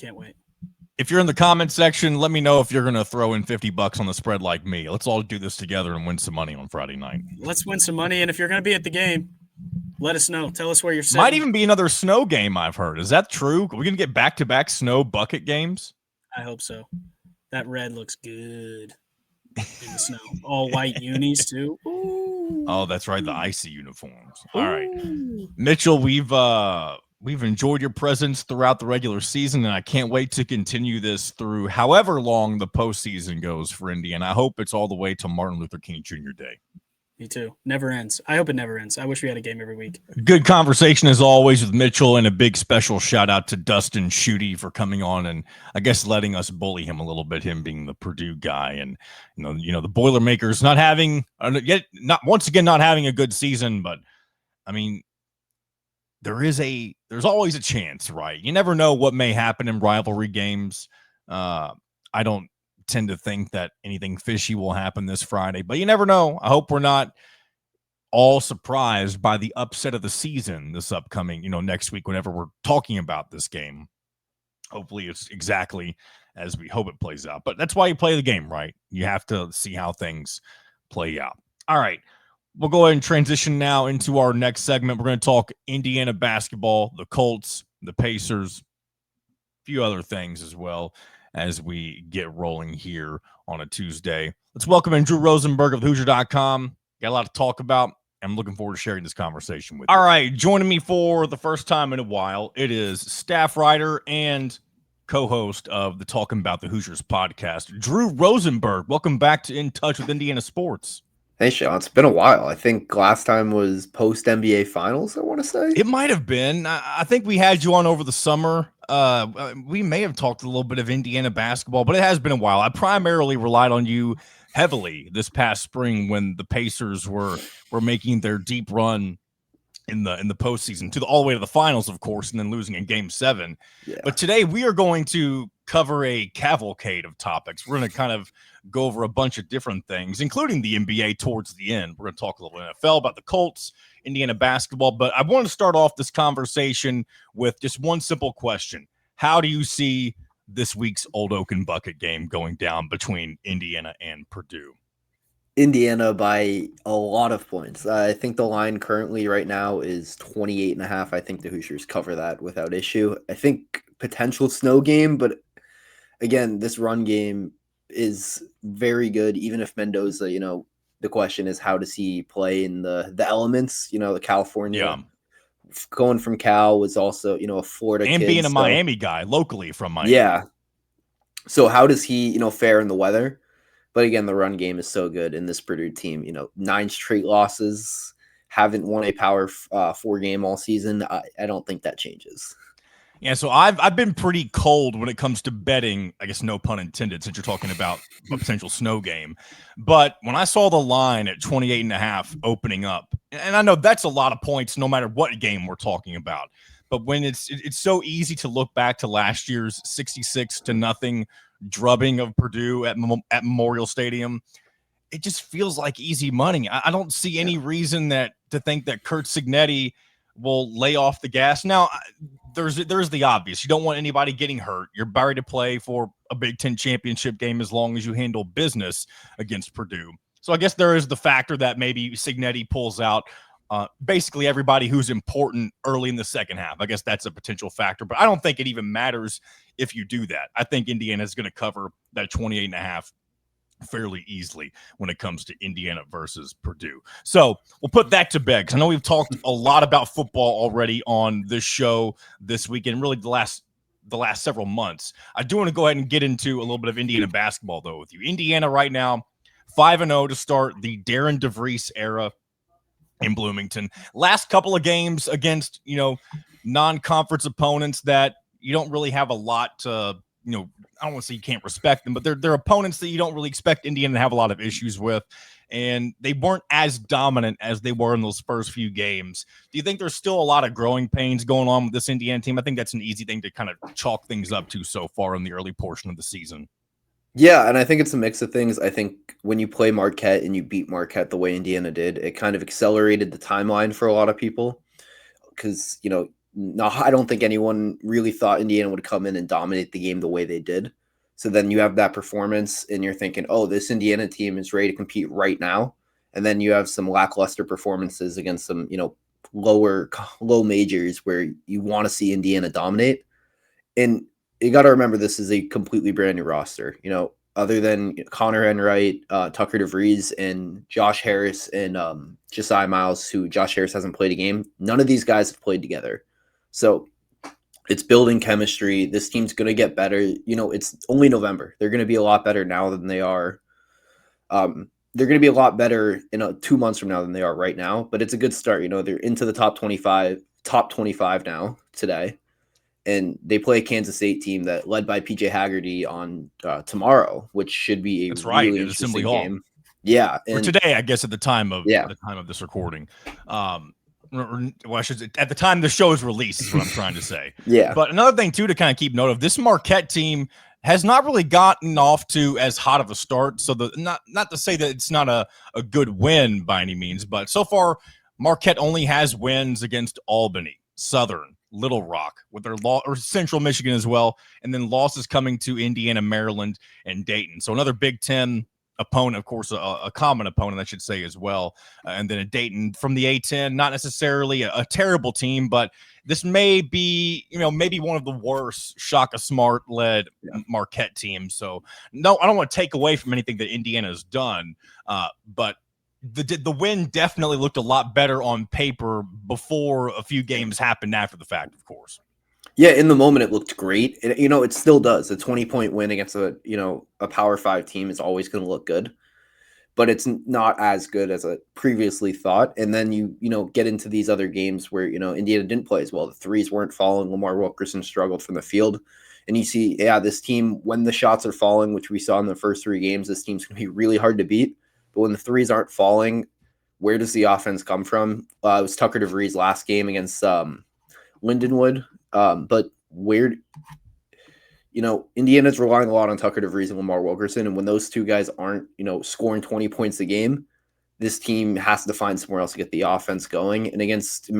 Can't wait. If you're in the comment section, let me know if you're going to throw in $50 on the spread like me. Let's all do this together and win some money on Friday night. Let's win some money. And if you're going to be at the game, let us know. Tell us where you're sitting. Might even be another snow game, I've heard. Is that true? Are we going to get back-to-back snow bucket games? I hope so. That red looks good in the snow. All white unis, too. Ooh. Oh, that's right. The icy uniforms. All right. Mitchell, we've enjoyed your presence throughout the regular season, and I can't wait to continue this through however long the postseason goes for Indiana. I hope it's all the way to Martin Luther King Jr. Day. Me too. Never ends. I hope it never ends. I wish we had a game every week. Good conversation as always with Mitchell, and a big special shout out to Dustin Schutte for coming on and I guess letting us bully him a little bit, him being the Purdue guy. And you know the Boilermakers not having a good season, but I mean there's always a chance, right? You never know what may happen in rivalry games. I don't tend to think that anything fishy will happen this Friday, but you never know. I hope we're not all surprised by the upset of the season this upcoming, next week, whenever we're talking about this game. Hopefully it's exactly as we hope it plays out, but that's why you play the game, right? You have to see how things play out. All right. We'll go ahead and transition now into our next segment. We're going to talk Indiana basketball, the Colts, the Pacers, a few other things as well as we get rolling here on a Tuesday. Let's welcome in Drew Rosenberg of Hoosier.com. Got a lot to talk about. I'm looking forward to sharing this conversation with you. All right, joining me for the first time in a while, it is staff writer and co-host of the Talking About the Hoosiers podcast, Drew Rosenberg. Welcome back to In Touch with Indiana Sports. Hey, Sean, it's been a while. I think last time was post-NBA Finals, I want to say. It might have been. I think we had you on over the summer. We may have talked a little bit of Indiana basketball, but it has been a while. I primarily relied on you heavily this past spring when the Pacers were making their deep run in the postseason all the way to the finals, of course, and then losing in Game 7. Yeah. But today we are going to cover a cavalcade of topics. We're going to kind of go over a bunch of different things, including the NBA towards the end. We're going to talk a little NFL about the Colts, Indiana basketball, but I want to start off this conversation with just one simple question. How do you see this week's Old Oaken Bucket game going down between Indiana and Purdue? Indiana by a lot of points. I think the line currently right now is 28.5. I think the Hoosiers cover that without issue. I think potential snow game, but again, this run game is very good. Even if Mendoza, the question is how does he play in the elements, the California. Yeah. Going from Cal was also, a Florida and kid. Being a Miami guy locally from Miami. Yeah. So how does he, fare in the weather? But again, the run game is so good in this Purdue team. 9 straight losses, haven't won a Power 4 game all season. I don't think that changes. Yeah, so I've been pretty cold when it comes to betting, I guess no pun intended, since you're talking about a potential snow game. But when I saw the line at 28.5 opening up, and I know that's a lot of points no matter what game we're talking about, but when it's so easy to look back to last year's 66-0 drubbing of Purdue at Memorial Stadium, it just feels like easy money. I don't see any reason to think that Curt Cignetti will lay off the gas. Now, there's the obvious. You don't want anybody getting hurt. You're buried to play for a Big Ten championship game as long as you handle business against Purdue. So I guess there is the factor that maybe Cignetti pulls out basically everybody who's important early in the second half. I guess that's a potential factor, but I don't think it even matters if you do that. I think Indiana is going to cover that 28.5 fairly easily when it comes to Indiana versus Purdue. So we'll put that to bed because I know we've talked a lot about football already on this show this week and really the last several months. I do want to go ahead and get into a little bit of Indiana basketball though with you. Indiana right now 5-0 to start the Darren DeVries era in Bloomington. Last couple of games against, non-conference opponents that you don't really have a lot to, I don't want to say you can't respect them, but they're opponents that you don't really expect Indiana to have a lot of issues with. And they weren't as dominant as they were in those first few games. Do you think there's still a lot of growing pains going on with this Indiana team? I think that's an easy thing to kind of chalk things up to so far in the early portion of the season. Yeah, and I think it's a mix of things. I think when you play Marquette and you beat Marquette the way Indiana did, it kind of accelerated the timeline for a lot of people because, no, I don't think anyone really thought Indiana would come in and dominate the game the way they did. So then you have that performance and you're thinking, oh, this Indiana team is ready to compete right now. And then you have some lackluster performances against some, low majors where you want to see Indiana dominate. And you got to remember, this is a completely brand new roster. Other than Connor Enright, Tucker DeVries, and Josh Harris and Josiah Miles, who Josh Harris hasn't played a game, none of these guys have played together. So it's building chemistry. This team's going to get better. It's only November. They're going to be a lot better now than they are. They're going to be a lot better in 2 months from now than they are right now. But it's a good start. They're into the top 25 now today. And they play a Kansas State team that led by PJ Haggerty on tomorrow, which should be a really interesting game. Yeah, or today, I guess, at the time of this recording. Well, at the time the show is released, is what I'm trying to say. Yeah. But another thing too to kind of keep note of, this Marquette team has not really gotten off to as hot of a start. So not to say that it's not a good win by any means, but so far Marquette only has wins against Albany, Southern, Little Rock, with their or Central Michigan as well, and then losses coming to Indiana, Maryland, and Dayton. So another Big Ten opponent, of course, a common opponent, I should say, as well. And then a Dayton from the A-10, not necessarily a terrible team, but this may be, maybe one of the worst Shaka Smart-led Marquette teams. So, no, I don't want to take away from anything that Indiana's done, but the win definitely looked a lot better on paper before a few games happened after the fact, of course. Yeah, in the moment it looked great. It still does. A 20-point win against a Power 5 team is always going to look good, but it's not as good as I previously thought. And then you get into these other games where Indiana didn't play as well. The threes weren't falling. Lamar Wilkerson struggled from the field, and you see, this team, when the shots are falling, which we saw in the first 3 games, this team's going to be really hard to beat. But when the threes aren't falling, where does the offense come from? It was Tucker DeVries last game against Lindenwood. But where, Indiana's relying a lot on Tucker DeVries and Lamar Wilkerson. And when those two guys aren't, scoring 20 points a game, this team has to find somewhere else to get the offense going. And against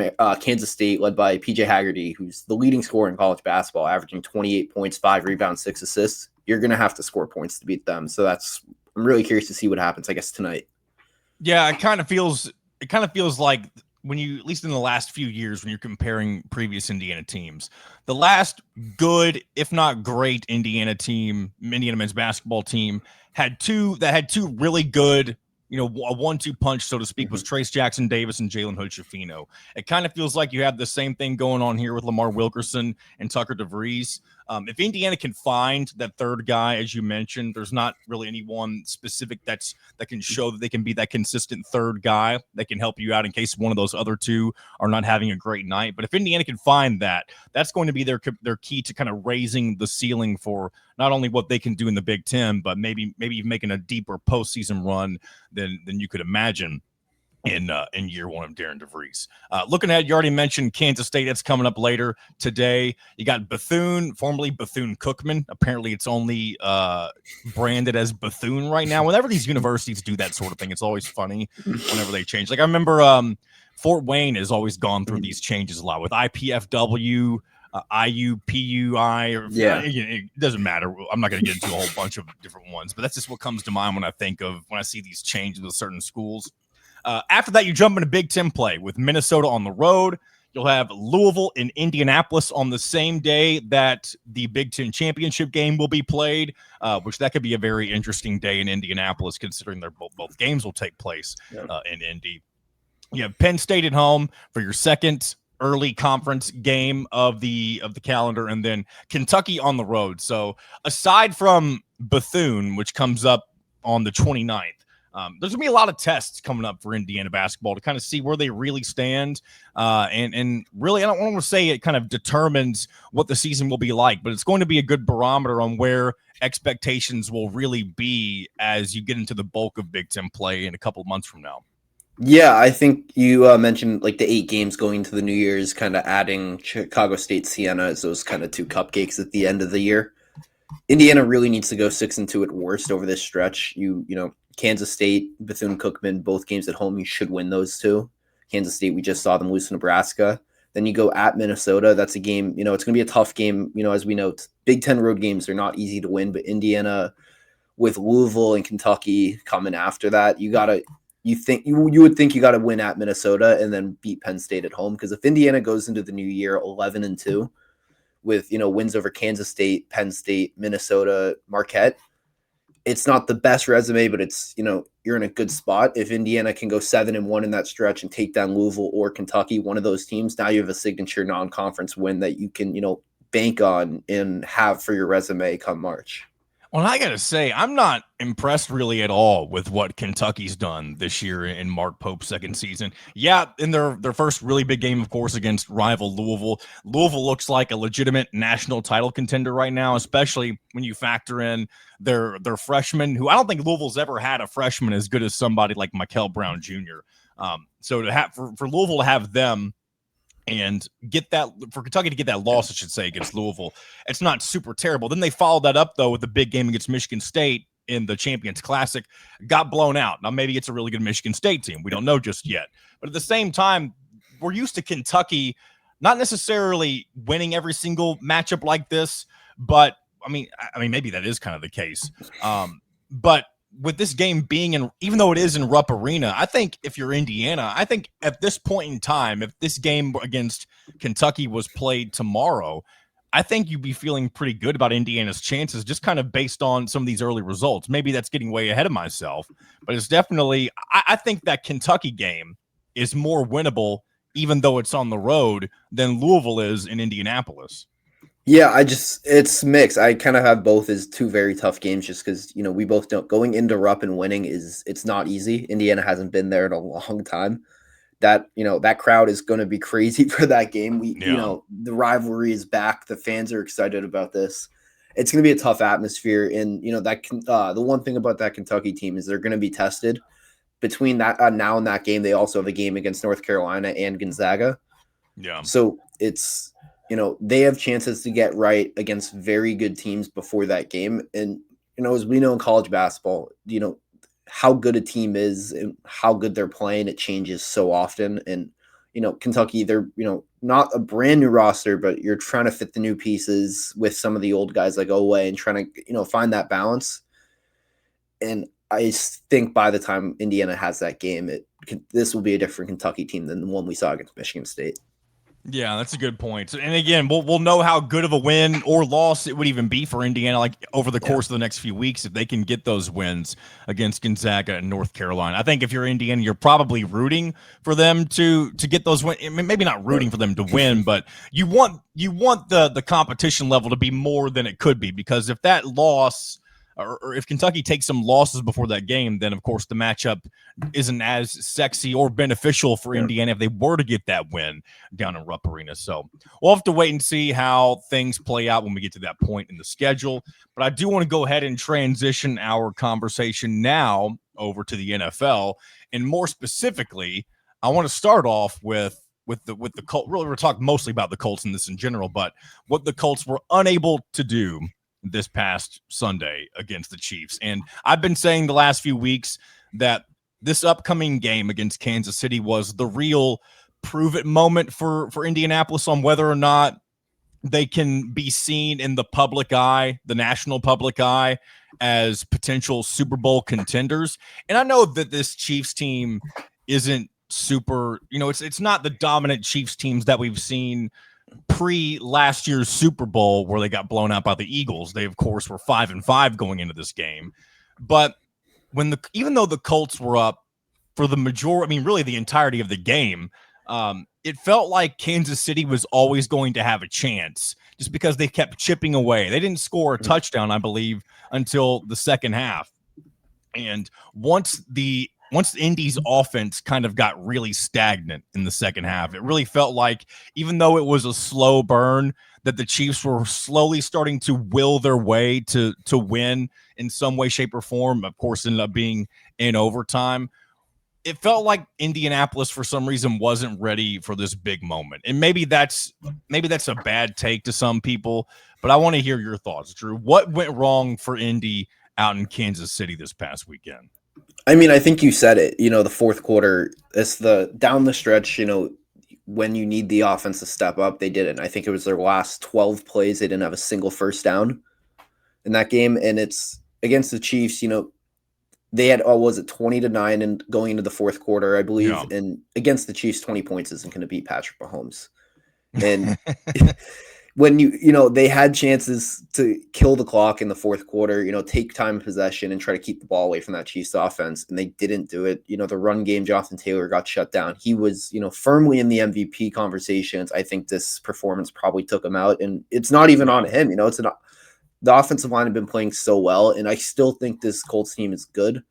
Kansas State, led by PJ Haggerty, who's the leading scorer in college basketball, averaging 28 points, 5 rebounds, 6 assists, you're going to have to score points to beat them. So I'm really curious to see what happens, I guess, tonight. Yeah, it kind of feels like when you, at least in the last few years, when you're comparing previous Indiana teams, the last good, if not great, Indiana men's basketball team had two really good, a 1-2 punch, so to speak, was Trace Jackson Davis and Jalen Hood-Schifino. It kind of feels like you have the same thing going on here with Lamar Wilkerson and Tucker DeVries. If Indiana can find that third guy, as you mentioned, there's not really anyone specific that can show that they can be that consistent third guy that can help you out in case one of those other two are not having a great night. But if Indiana can find that, that's going to be their key to kind of raising the ceiling for not only what they can do in the Big Ten, but maybe making a deeper postseason run than you could imagine in year one of Darren DeVries. Looking ahead, you already mentioned Kansas State. That's coming up later today. You got Bethune, formerly Bethune-Cookman. Apparently, it's only branded as Bethune right now. Whenever these universities do that sort of thing, it's always funny whenever they change. Like I remember Fort Wayne has always gone through these changes a lot with IPFW, IUPUI, or it doesn't matter. I'm not going to get into a whole bunch of different ones, but that's just what comes to mind when I see these changes with certain schools. After that, you jump into Big Ten play with Minnesota on the road. You'll have Louisville and Indianapolis on the same day that the Big Ten championship game will be played, which that could be a very interesting day in Indianapolis, considering both games will take place in Indy. You have Penn State at home for your second early conference game of the calendar, and then Kentucky on the road. So aside from Bethune, which comes up on the 29th, there's going to be a lot of tests coming up for Indiana basketball to kind of see where they really stand. And really, I don't want to say it kind of determines what the season will be like, but it's going to be a good barometer on where expectations will really be as you get into the bulk of Big Ten play in a couple of months from now. Yeah, I think you mentioned like the 8 games going into the New Year's, kind of adding Chicago State, Siena as those kind of 2 cupcakes at the end of the year. Indiana really needs to go 6-2 at worst over this stretch. You know, Kansas State, Bethune-Cookman, both games at home, you should win those two. Kansas State, we just saw them lose to Nebraska. Then you go at Minnesota. That's a game, you know, it's going to be a tough game. You know, as we know, Big Ten road games are not easy to win, but Indiana with Louisville and Kentucky coming after that, you would think you got to win at Minnesota and then beat Penn State at home. Because if Indiana goes into the new year 11-2 with, you know, wins over Kansas State, Penn State, Minnesota, Marquette, it's not the best resume, but it's, you know, you're in a good spot. If Indiana can go 7-1 in that stretch and take down Louisville or Kentucky, one of those teams, now you have a signature non-conference win that you can, you know, bank on and have for your resume come March. Well, I got to say, I'm not impressed really at all with what Kentucky's done this year in Mark Pope's second season. Yeah, in their first really big game, of course, against rival Louisville. Louisville looks like a legitimate national title contender right now, especially when you factor in their freshmen, who I don't think Louisville's ever had a freshman as good as somebody like Mikel Brown Jr. So to have for Louisville to have them and get that, for Kentucky to get that loss, I should say, against Louisville, it's not super terrible. Then they followed that up, though, with the big game against Michigan State in the Champions Classic, got blown out. Now, maybe it's a really good Michigan State team. We don't know just yet. But at the same time, we're used to Kentucky not necessarily winning every single matchup like this, but, I mean, maybe that is kind of the case. But with this game being in, even though it is in Rupp Arena, I think if you're Indiana, I think at this point in time, if this game against Kentucky was played tomorrow, I think you'd be feeling pretty good about Indiana's chances, just kind of based on some of these early results. Maybe that's getting way ahead of myself, but it's definitely, I think that Kentucky game is more winnable, even though it's on the road, than Louisville is in Indianapolis. Yeah, it's mixed. I kind of have both as two very tough games just because, you know, we both don't. Going into Rupp and winning it's not easy. Indiana hasn't been there in a long time. That, you know, that crowd is going to be crazy for that game. You know, the rivalry is back. The fans are excited about this. It's going to be a tough atmosphere. And, you know, that the one thing about that Kentucky team is they're going to be tested. Between that now and that game, they also have a game against North Carolina and Gonzaga. Yeah. So it's, you know, they have chances to get right against very good teams before that game. And, you know, as we know in college basketball, you know, how good a team is and how good they're playing, it changes so often. And, you know, Kentucky, they're, you know, not a brand new roster, but you're trying to fit the new pieces with some of the old guys like Owe and trying to, you know, find that balance. And I think by the time Indiana has that game, this will be a different Kentucky team than the one we saw against Michigan State. Yeah, that's a good point. And again, we'll know how good of a win or loss it would even be for Indiana, like over the course of the next few weeks, if they can get those wins against Gonzaga and North Carolina. I think if you're Indiana, you're probably rooting for them to get those wins. Maybe not rooting for them to win, but you want the competition level to be more than it could be, because if that loss, or if Kentucky takes some losses before that game, then of course the matchup isn't as sexy or beneficial for Indiana if they were to get that win down in Rupp Arena. So we'll have to wait and see how things play out when we get to that point in the schedule. But I do want to go ahead and transition our conversation now over to the NFL, and more specifically, I want to start off with the Colts. Really, we're talking mostly about the Colts in this in general, but what the Colts were unable to do this past Sunday against the Chiefs. And I've been saying the last few weeks that this upcoming game against Kansas City was the real prove it moment for Indianapolis on whether or not they can be seen in the public eye, the national public eye, as potential Super Bowl contenders. And I know that this Chiefs team isn't super, you know, it's not the dominant Chiefs teams that we've seen pre last year's Super Bowl where they got blown out by the Eagles. They, of course, were 5-5 going into this game. But even though the Colts were up for the majority, I mean, really the entirety of the game, it felt like Kansas City was always going to have a chance just because they kept chipping away. They didn't score a touchdown, I believe, until the second half. And once Indy's offense kind of got really stagnant in the second half, it really felt like, even though it was a slow burn, that the Chiefs were slowly starting to will their way to win in some way, shape, or form. Of course, ended up being in overtime. It felt like Indianapolis, for some reason, wasn't ready for this big moment. And maybe that's a bad take to some people, But I want to hear your thoughts, Drew. What went wrong for Indy out in Kansas City this past weekend? I mean, I think you said it. The fourth quarter, it's the down the stretch, when you need the offense to step up, they didn't. I think it was their last 12 plays. They didn't have a single first down in that game. And it's against the Chiefs, they had, was it 20-9 and going into the fourth quarter, I believe. Yeah. And against the Chiefs, 20 points isn't going to beat Patrick Mahomes. And when they had chances to kill the clock in the fourth quarter, take time of possession and try to keep the ball away from that Chiefs offense, and they didn't do it. The run game, Jonathan Taylor got shut down. He was, firmly in the MVP conversations. I think this performance probably took him out, and it's not even on him. It's not. The offensive line had been playing so well, and I still think this Colts team is good,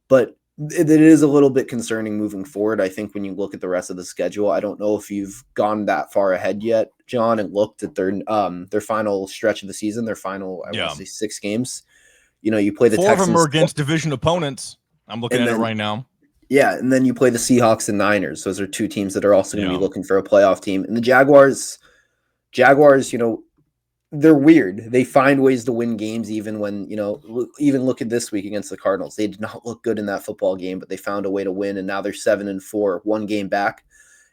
but it is a little bit concerning moving forward. I think when you look at the rest of the schedule, I don't know if you've gone that far ahead yet, John, and looked at their final stretch of the season, their final, I want to say 6 games. You play the Four Texans. 4 of them are against division opponents. I'm looking at it right now. Yeah, and then you play the Seahawks and Niners. Those are 2 teams that are also going to be looking for a playoff team. And the Jaguars, they're weird. They find ways to win games even when, even look at this week against the Cardinals. They did not look good in that football game, but they found a way to win, and now they're 7-4, 1 game back.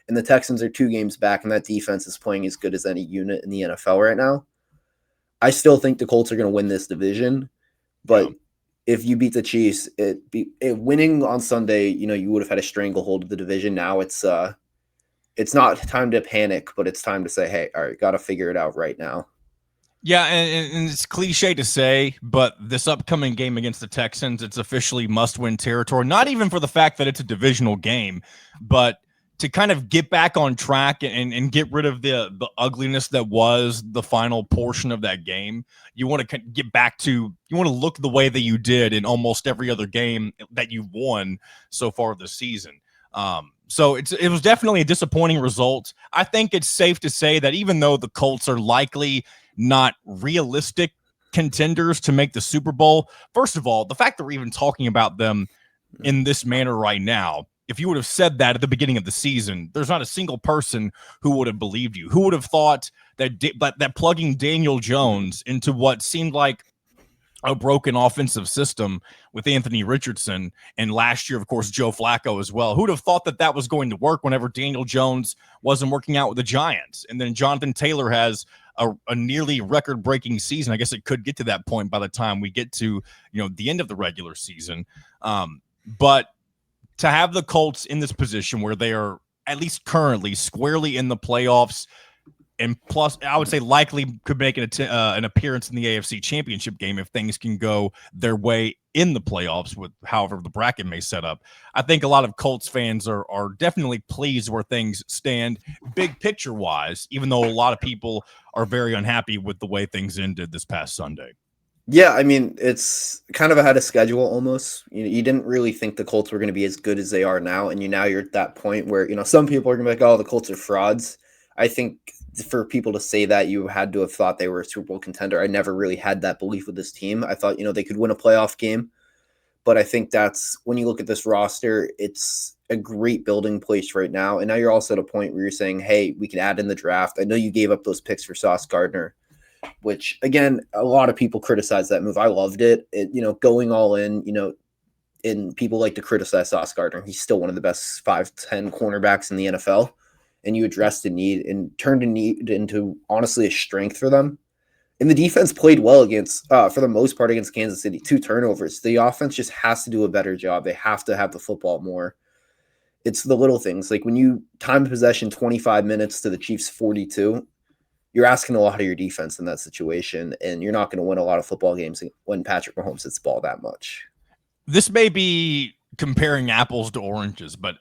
And the Texans are 2 games back, and that defense is playing as good as any unit in the NFL right now. I still think the Colts are going to win this division, but if you beat the Chiefs, winning on Sunday, you would have had a stranglehold of the division. Now it's not time to panic, but it's time to say, hey, all right, got to figure it out right now. Yeah, and it's cliche to say, but this upcoming game against the Texans, it's officially must-win territory. Not even for the fact that it's a divisional game, but to kind of get back on track and get rid of the ugliness that was the final portion of that game. You want to get back to – you want to look the way that you did in almost every other game that you've won so far this season. So it was definitely a disappointing result. I think it's safe to say that even though the Colts are likely – not realistic contenders to make the Super Bowl. First of all, the fact that we're even talking about them in this manner right now, if you would have said that at the beginning of the season, there's not a single person who would have believed you. Who would have thought that plugging Daniel Jones into what seemed like a broken offensive system with Anthony Richardson, and last year, of course, Joe Flacco as well. Who'd have thought that was going to work whenever Daniel Jones wasn't working out with the Giants? And then Jonathan Taylor has a nearly record-breaking season. I guess it could get to that point by the time we get to the end of the regular season. But to have the Colts in this position where they are at least currently squarely in the playoffs, and plus, I would say likely could make an appearance in the AFC Championship game if things can go their way in the playoffs with however the bracket may set up. I think a lot of Colts fans are definitely pleased where things stand big picture wise, even though a lot of people are very unhappy with the way things ended this past Sunday. Yeah, I mean, it's kind of ahead of schedule almost. You didn't really think the Colts were going to be as good as they are now, and you're at that point where some people are going to be like, oh, the Colts are frauds. I think for people to say that, you had to have thought they were a Super Bowl contender. I never really had that belief with this team. I thought, they could win a playoff game. But I think that's when you look at this roster, it's a great building place right now. And now you're also at a point where you're saying, hey, we can add in the draft. I know you gave up those picks for Sauce Gardner, which, again, a lot of people criticize that move. I loved it. Going all in, and people like to criticize Sauce Gardner. He's still one of the best 5'10" cornerbacks in the NFL. And you addressed a need and turned a need into, honestly, a strength for them. And the defense played well against, for the most part, against Kansas City. 2 turnovers. The offense just has to do a better job. They have to have the football more. It's the little things. Like when you time possession 25 minutes to the Chiefs 42, you're asking a lot of your defense in that situation, and you're not going to win a lot of football games when Patrick Mahomes hits the ball that much. This may be comparing apples to oranges, but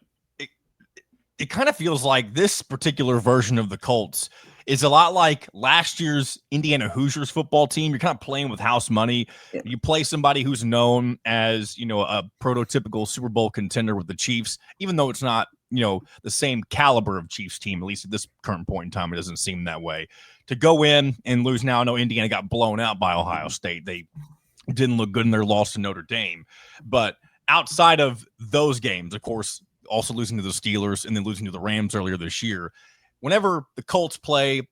it kind of feels like this particular version of the Colts is a lot like last year's Indiana Hoosiers football team. You're kind of playing with house money. Yeah. You play somebody who's known as, a prototypical Super Bowl contender with the Chiefs, even though it's not, the same caliber of Chiefs team, at least at this current point in time, it doesn't seem that way. To go in and lose now, I know Indiana got blown out by Ohio State. They didn't look good in their loss to Notre Dame. But outside of those games, of course, also losing to the Steelers and then losing to the Rams earlier this year, whenever the Colts play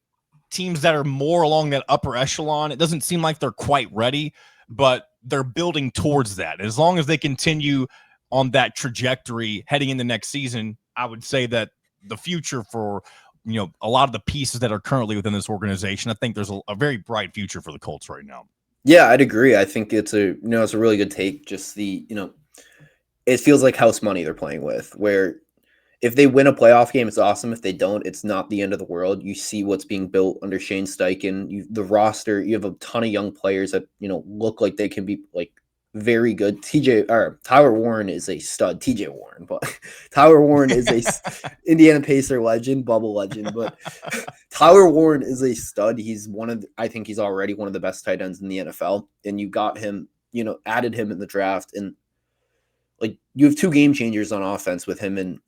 teams that are more along that upper echelon, it doesn't seem like they're quite ready, but they're building towards that. As long as they continue on that trajectory heading into next season, I would say that the future for, a lot of the pieces that are currently within this organization, I think there's a very bright future for the Colts right now. Yeah, I'd agree. I think it's a really good take. Just it feels like house money they're playing with, where if they win a playoff game, it's awesome. If they don't, it's not the end of the world. You see what's being built under Shane Steichen. The roster, you have a ton of young players that, look like they can be like very good. Tyler Warren is a stud. TJ Warren, but Tyler Warren is a Indiana Pacer legend, bubble legend. But Tyler Warren is a stud. I think he's already one of the best tight ends in the NFL. And you got him, added him in the draft, and like you have two game changers on offense with him and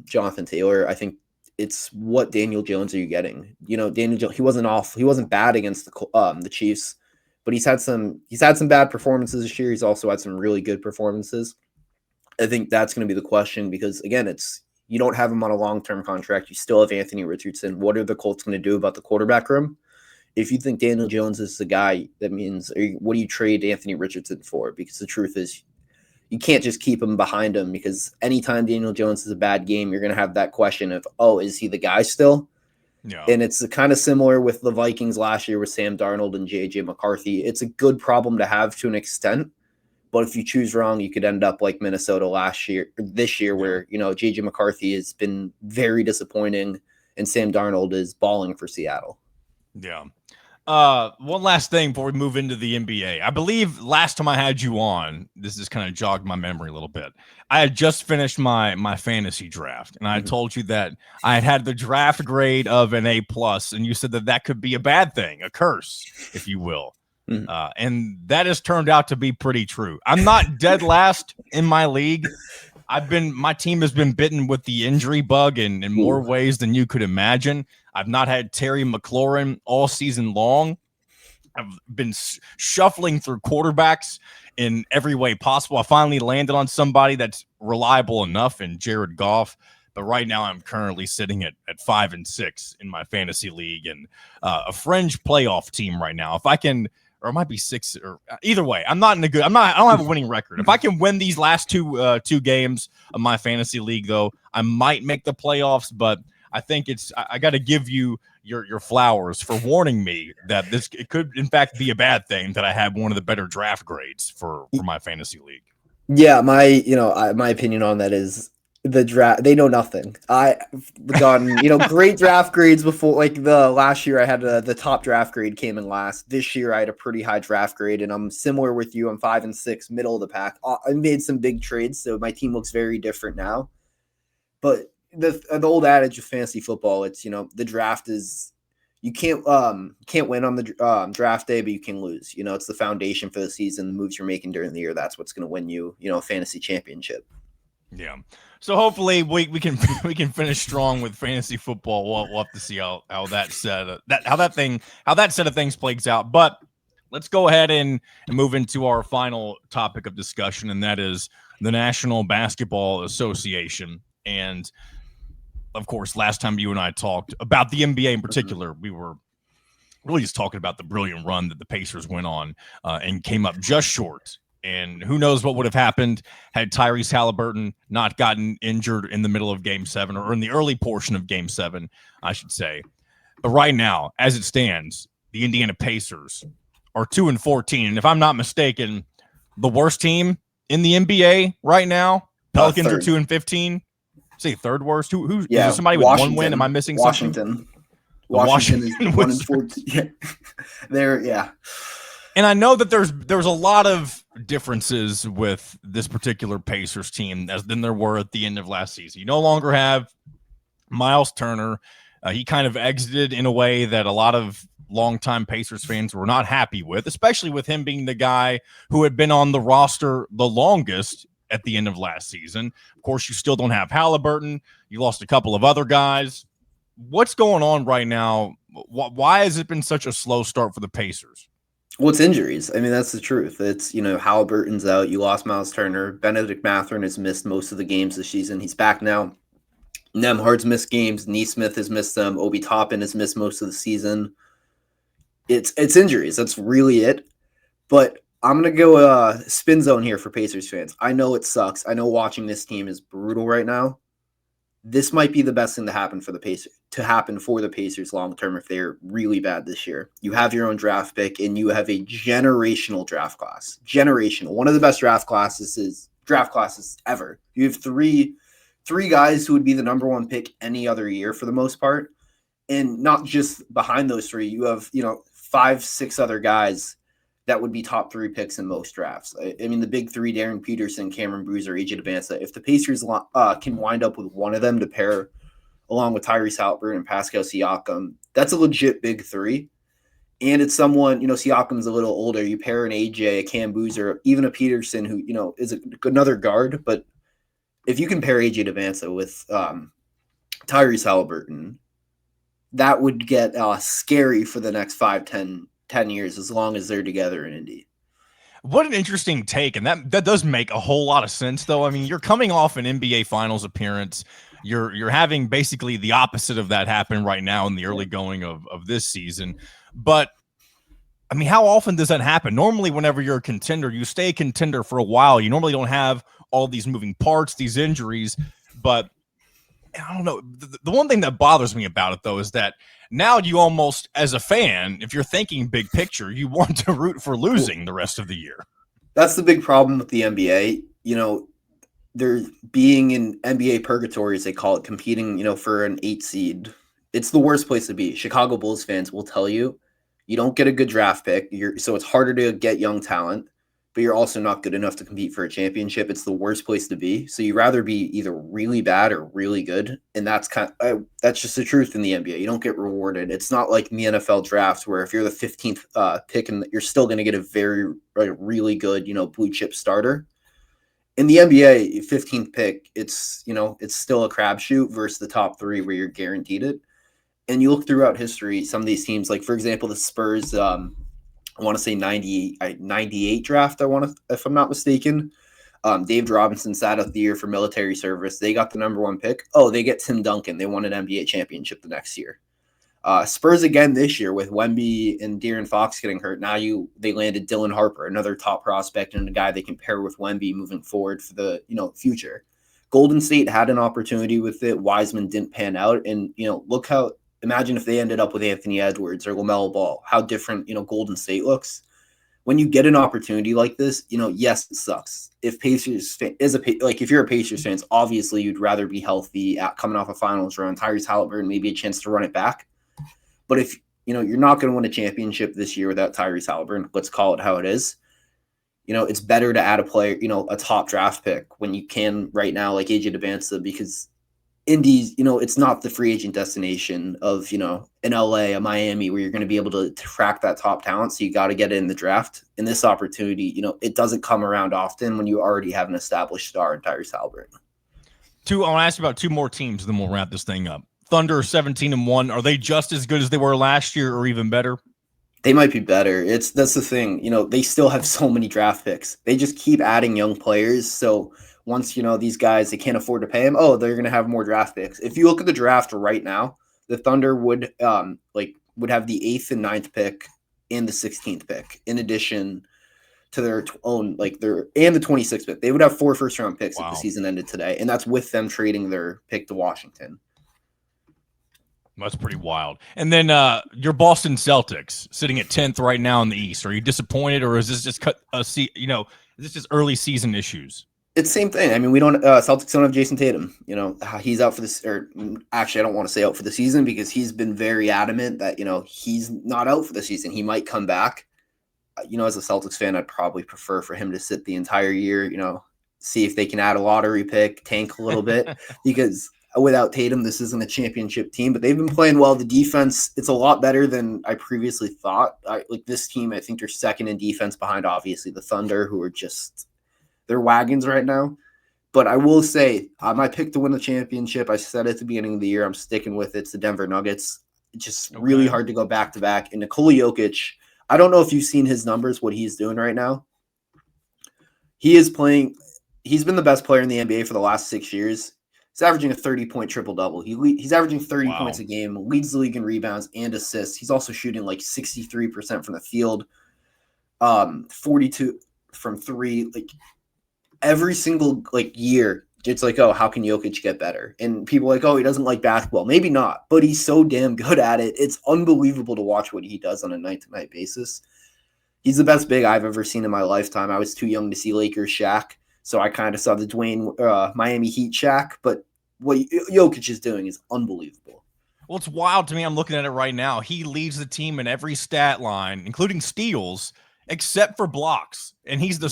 Jonathan Taylor. I think it's what Daniel Jones are you getting? Daniel Jones, he wasn't bad against the Chiefs, but he's had some bad performances this year. He's also had some really good performances. I think that's going to be the question, because again, you don't have him on a long-term contract. You still have Anthony Richardson. What are the Colts going to do about the quarterback room? If you think Daniel Jones is the guy, that means what do you trade Anthony Richardson for? Because the truth is, you can't just keep him behind him, because anytime Daniel Jones is a bad game, you're going to have that question of, is he the guy still? Yeah. And it's kind of similar with the Vikings last year with Sam Darnold and J.J. McCarthy. It's a good problem to have to an extent, but if you choose wrong, you could end up like Minnesota this year, where, J.J. McCarthy has been very disappointing and Sam Darnold is balling for Seattle. Yeah. One last thing before we move into the NBA. I believe last time I had you on, this has kind of jogged my memory a little bit. I had just finished my fantasy draft, and I told you that I had the draft grade of an A+, and you said that could be a bad thing, a curse, if you will. And that has turned out to be pretty true. I'm not dead last in my league. My team has been bitten with the injury bug in more ways than you could imagine. I've not had Terry McLaurin all season long. I've been shuffling through quarterbacks in every way possible. I finally landed on somebody that's reliable enough in Jared Goff. But right now I'm currently sitting at 5-6 in my fantasy league, and a fringe playoff team right now. If I can, or it might be 6, or either way, I don't have a winning record. If I can win these last two games of my fantasy league, though, I might make the playoffs. But I think I got to give you your flowers for warning me that it could in fact be a bad thing that I have one of the better draft grades for my fantasy league. Yeah, my opinion on that is the draft. They know nothing. I've gotten great draft grades before. Like the last year, I had the top draft grade came in last. This year, I had a pretty high draft grade, and I'm similar with you. I'm 5-6, middle of the pack. I made some big trades, so my team looks very different now. But the old adage of fantasy football, it's the draft is you can't win on the draft day, but you can lose. It's the foundation for the season. The moves you're making during the year, that's what's going to win you a fantasy championship. Yeah. So hopefully we can finish strong with fantasy football. We'll have to see how that set of things plays out. But let's go ahead and move into our final topic of discussion, and that is the National Basketball Association. And of course, last time you and I talked about the NBA in particular, we were really just talking about the brilliant run that the Pacers went on and came up just short. And who knows what would have happened had Tyrese Halliburton not gotten injured in the middle of Game 7, or in the early portion of Game 7, I should say. But right now, as it stands, the Indiana Pacers are 2-14. And if I'm not mistaken, the worst team in the NBA right now, Pelicans are 2-15. Say third worst. Who's is there somebody with Washington, one win? Am I missing something? Washington is 1-14. Yeah. And I know that there's a lot of differences with this particular Pacers team than there were at the end of last season. You no longer have Miles Turner. He kind of exited in a way that a lot of longtime Pacers fans were not happy with, especially with him being the guy who had been on the roster the longest at the end of last season. Of course, you still don't have Halliburton. You lost a couple of other guys. What's going on right now? Why has it been such a slow start for the Pacers? Well, it's injuries. I mean, that's the truth. It's, Halliburton's out. You lost Miles Turner. Benedict Mathurin has missed most of the games this season. He's back now. Nemhard's missed games. Neesmith has missed them. Obi Toppin has missed most of the season. It's injuries. That's really it. But I'm going to go spin zone here for Pacers fans. I know it sucks. I know watching this team is brutal right now. This might be the best thing to happen for the Pacers long term if they're really bad this year. You have your own draft pick and you have a generational draft class. Generational. One of the best draft classes ever. You have three guys who would be the number one pick any other year for the most part. And not just behind those three, you have, 5-6 other guys that would be top 3 picks in most drafts. I mean, the big 3, Darren Peterson, Cameron Bruiser, AJ Devanza. If the Pacers can wind up with one of them to pair along with Tyrese Haliburton and Pascal Siakam, that's a legit big 3. And it's someone, Siakam's a little older. You pair an AJ, a Cam Boozer, even a Peterson who, is another guard. But if you can pair AJ Devanza with Tyrese Haliburton, that would get scary for the next 5-10 years as long as they're together in Indy. What an interesting take. And that does make a whole lot of sense, though. I mean, you're coming off an NBA Finals appearance. You're having basically the opposite of that happen right now in the early going of this season. But, I mean, how often does that happen? Normally, whenever you're a contender, you stay a contender for a while. You normally don't have all these moving parts, these injuries. But I don't know. The one thing that bothers me about it, though, is that now you almost, as a fan, if you're thinking big picture, you want to root for losing the rest of the year. That's the big problem with the NBA. They're being in NBA purgatory, as they call it, competing, for an 8 seed. It's the worst place to be. Chicago Bulls fans will tell you, you don't get a good draft pick. So it's harder to get young talent, but you're also not good enough to compete for a championship. It's the worst place to be. So you'd rather be either really bad or really good. And that's that's just the truth in the NBA. You don't get rewarded. It's not like in the NFL draft where if you're the 15th pick and you're still going to get a really good, blue chip starter. In the NBA, 15th pick, it's still a crapshoot versus the top 3 where you're guaranteed it. And you look throughout history, some of these teams, like for example, the Spurs, I want to say 98 draft, if I'm not mistaken. Dave Robinson sat out the year for military service. They got the number 1 pick. Oh, they get Tim Duncan. They won an NBA championship the next year. Spurs again this year with Wemby and De'Aaron Fox getting hurt. Now they landed Dylan Harper, another top prospect and a guy they can pair with Wemby moving forward for the future. Golden State had an opportunity with it. Wiseman didn't pan out, and imagine if they ended up with Anthony Edwards or LaMelo Ball, how different, Golden State looks. When you get an opportunity like this, yes, it sucks. If you're a Pacers fan, obviously you'd rather be healthy coming off a finals run, Tyrese Haliburton, maybe a chance to run it back. But if, you're not going to win a championship this year without Tyrese Haliburton, let's call it how it is. It's better to add a player, a top draft pick when you can right now, like AJ Devanza, because Indy's, it's not the free agent destination of, an LA, a Miami, where you're going to be able to track that top talent. So you got to get it in the draft. And this opportunity, it doesn't come around often when you already have an established star in Tyrese Haliburton. I want to ask you about 2 more teams, then we'll wrap this thing up. Thunder 17-1. Are they just as good as they were last year or even better? They might be better. That's the thing. They still have so many draft picks. They just keep adding young players. So once, these guys, they can't afford to pay them, they're going to have more draft picks. If you look at the draft right now, the Thunder would have the 8th and 9th pick and the 16th pick, in addition to their own, and the 26th pick. They would have 4 first-round picks if the season ended today, and that's with them trading their pick to Washington. That's pretty wild. And then your Boston Celtics sitting at 10th right now in the East. Are you disappointed, or is this just is this just early season issues? It's the same thing. I mean, we don't Celtics don't have Jason Tatum. He's out for this, or actually, I don't want to say out for the season because he's been very adamant that he's not out for the season. He might come back. As a Celtics fan, I'd probably prefer for him to sit the entire year. See if they can add a lottery pick, tank a little bit because without Tatum, this isn't a championship team. But they've been playing well. The defense, it's a lot better than I previously thought. This team, I think they're second in defense behind obviously the Thunder, who are just. They're wagons right now. But I will say, my pick to win the championship, I said at the beginning of the year, I'm sticking with it. It's the Denver Nuggets. It's just really hard to go back-to-back. And Nikola Jokic, I don't know if you've seen his numbers, what he's doing right now. He is playing – he's been the best player in the NBA for the last 6 years. He's averaging a 30-point triple-double. He's averaging 30 Wow. points a game, leads the league in rebounds and assists. He's also shooting like 63% from the field, 42 from three. Like every single year, it's like, oh, how can Jokic get better? And people are like, oh, he doesn't like basketball. Maybe not, but he's so damn good at it. It's unbelievable to watch what he does on a night-to-night basis. He's the best big I've ever seen in my lifetime. I was too young to see Lakers Shaq, so I kind of saw the Miami Heat Shaq, but what Jokic is doing is unbelievable. Well, it's wild to me. I'm looking at it right now. He leads the team in every stat line, including steals, except for blocks. And he's a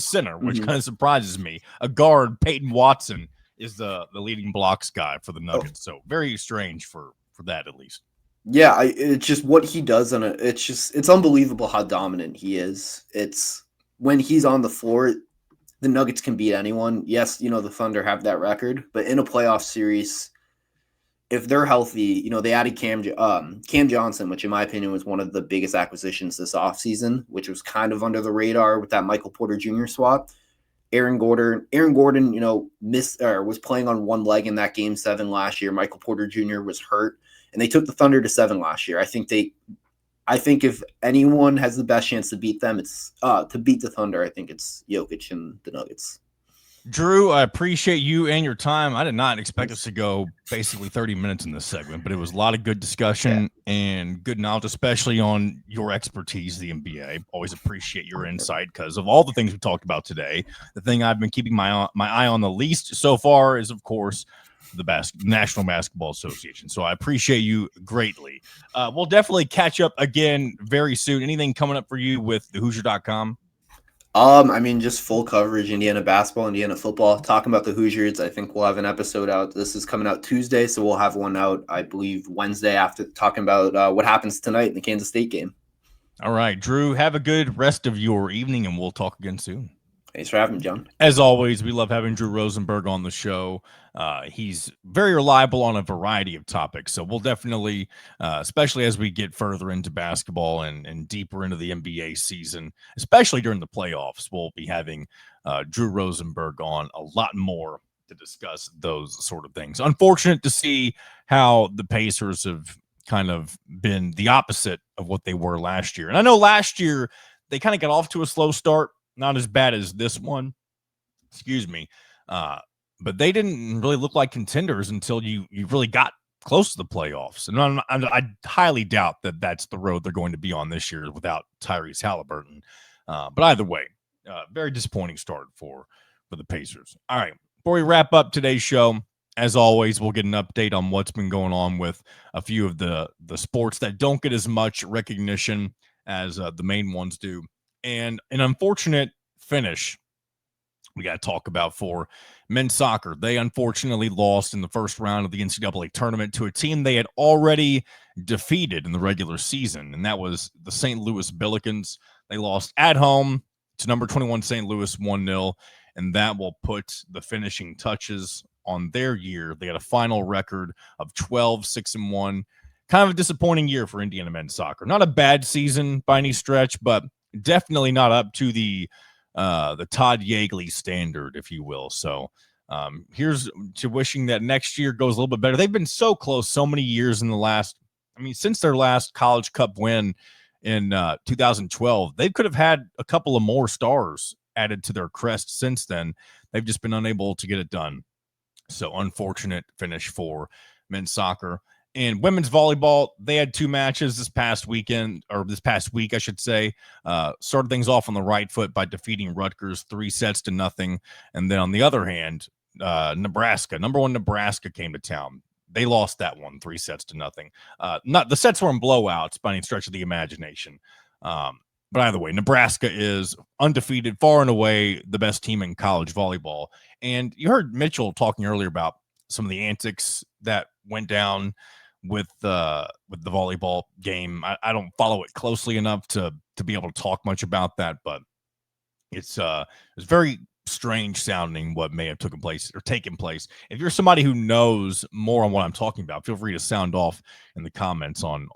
center, which kind of surprises me. A guard, Peyton Watson, is the leading blocks guy for the Nuggets. So very strange for that, at least. Yeah, it's just what he does it's unbelievable how dominant he is. It's when he's on the floor, the Nuggets can beat anyone. Yes, the Thunder have that record, but in a playoff series, if they're healthy, they added Cam Johnson, which in my opinion was one of the biggest acquisitions this offseason, which was kind of under the radar with that Michael Porter Jr. swap. Aaron Gordon, was playing on one leg in that Game 7 last year. Michael Porter Jr. was hurt, and they took the Thunder to 7 last year. I think if anyone has the best chance to beat them, it's to beat the Thunder. I think it's Jokic and the Nuggets. Drew, I appreciate you and your time. I did not expect us to go basically 30 minutes in this segment, but it was a lot of good discussion and good knowledge, especially on your expertise, the NBA. Always appreciate your insight because of all the things we talked about today. The thing I've been keeping my eye on the least so far is, of course, the National Basketball Association. So I appreciate you greatly. We'll definitely catch up again very soon. Anything coming up for you with thehoosier.com? Just full coverage, Indiana basketball, Indiana football, talking about the Hoosiers. I think we'll have an episode out. This is coming out Tuesday, so we'll have one out, I believe, Wednesday after talking about what happens tonight in the Kansas State game. All right, Drew, have a good rest of your evening, and we'll talk again soon. Thanks for having me, John. As always, we love having Drew Rosenberg on the show. He's very reliable on a variety of topics. So we'll definitely, especially as we get further into basketball and deeper into the NBA season, especially during the playoffs, we'll be having Drew Rosenberg on a lot more to discuss those sort of things. Unfortunate to see how the Pacers have kind of been the opposite of what they were last year. And I know last year they kind of got off to a slow start. Not as bad as this one, but they didn't really look like contenders until you really got close to the playoffs. And I highly doubt that that's the road they're going to be on this year without Tyrese Halliburton. But either way, very disappointing start for the Pacers. All right, before we wrap up today's show, as always, we'll get an update on what's been going on with a few of the sports that don't get as much recognition as the main ones do. And an unfortunate finish we got to talk about for men's soccer. They unfortunately lost in the first round of the NCAA tournament to a team they had already defeated in the regular season, and that was the St. Louis Billikens. They lost at home to number 21 St. Louis 1-0, and that will put the finishing touches on their year. They had a final record of 12-6-1. Kind of a disappointing year for Indiana men's soccer. Not a bad season by any stretch, but definitely not up to the Todd Yeagley standard, if you will. So here's to wishing that next year goes a little bit better. They've been so close so many years in the last, since their last College Cup win in 2012, they could have had a couple of more stars added to their crest since then. They've just been unable to get it done. So unfortunate finish for men's soccer. And women's volleyball, they had 2 matches this past week, I should say. Started things off on the right foot by defeating Rutgers 3-0. And then on the other hand, Nebraska, number 1 Nebraska came to town. They lost that one 3-0. Not the sets weren't blowouts by any stretch of the imagination. But either way, Nebraska is undefeated, far and away the best team in college volleyball. And you heard Mitchell talking earlier about some of the antics that went down with the volleyball game. I don't follow it closely enough to be able to talk much about that, but it's very strange sounding what may have taken place. If you're somebody who knows more on what I'm talking about, feel free to sound off in the comments on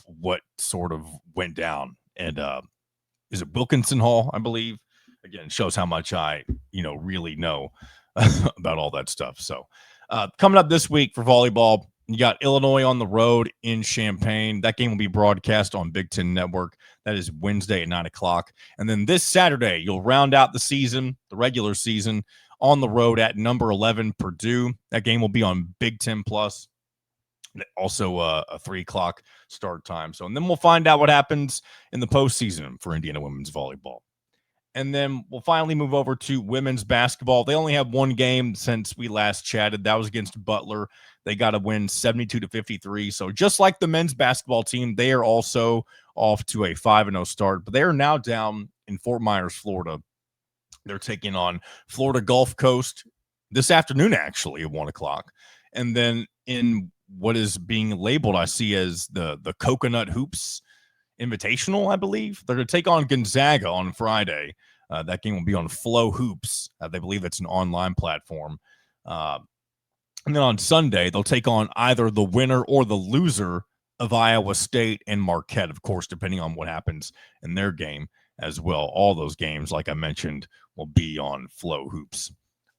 what sort of went down. And is it Wilkinson Hall, I believe? Again, shows how much I really know about all that stuff. So Coming up this week for volleyball, you got Illinois on the road in Champaign. That game will be broadcast on Big Ten Network. That is Wednesday at 9 o'clock. And then this Saturday, you'll round out the season, the regular season, on the road at number 11 Purdue. That game will be on Big Ten Plus. Also a 3 o'clock start time. So, and then we'll find out what happens in the postseason for Indiana women's volleyball. And then we'll finally move over to women's basketball. They only have one game since we last chatted. That was against Butler. They got to win 72-53. So just like the men's basketball team, they are also off to a 5-0 start. But they are now down in Fort Myers, Florida. They're taking on Florida Gulf Coast this afternoon, actually, at 1 o'clock. And then in what is being labeled, I see as the Coconut Hoops Invitational, I believe. They're going to take on Gonzaga on Friday. That game will be on Flow Hoops. They believe it's an online platform. And then on Sunday, they'll take on either the winner or the loser of Iowa State and Marquette, of course, depending on what happens in their game as well. All those games, like I mentioned, will be on Flow Hoops.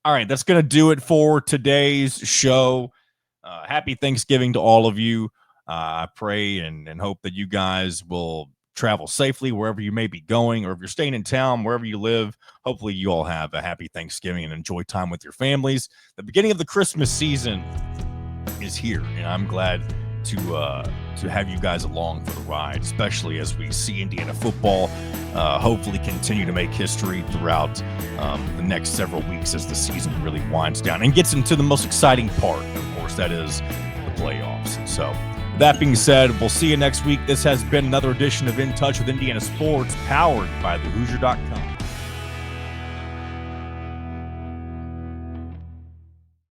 All right, that's going to do it for today's show. Happy Thanksgiving to all of you. I pray and hope that you guys will travel safely wherever you may be going, or if you're staying in town, wherever you live, hopefully you all have a happy Thanksgiving and enjoy time with your families. The beginning of the Christmas season is here, and I'm glad to have you guys along for the ride, especially as we see Indiana football hopefully continue to make history throughout the next several weeks as the season really winds down and gets into the most exciting part. And of course, that is the playoffs. So that being said, we'll see you next week. This has been another edition of In Touch with Indiana Sports, powered by thehoosier.com.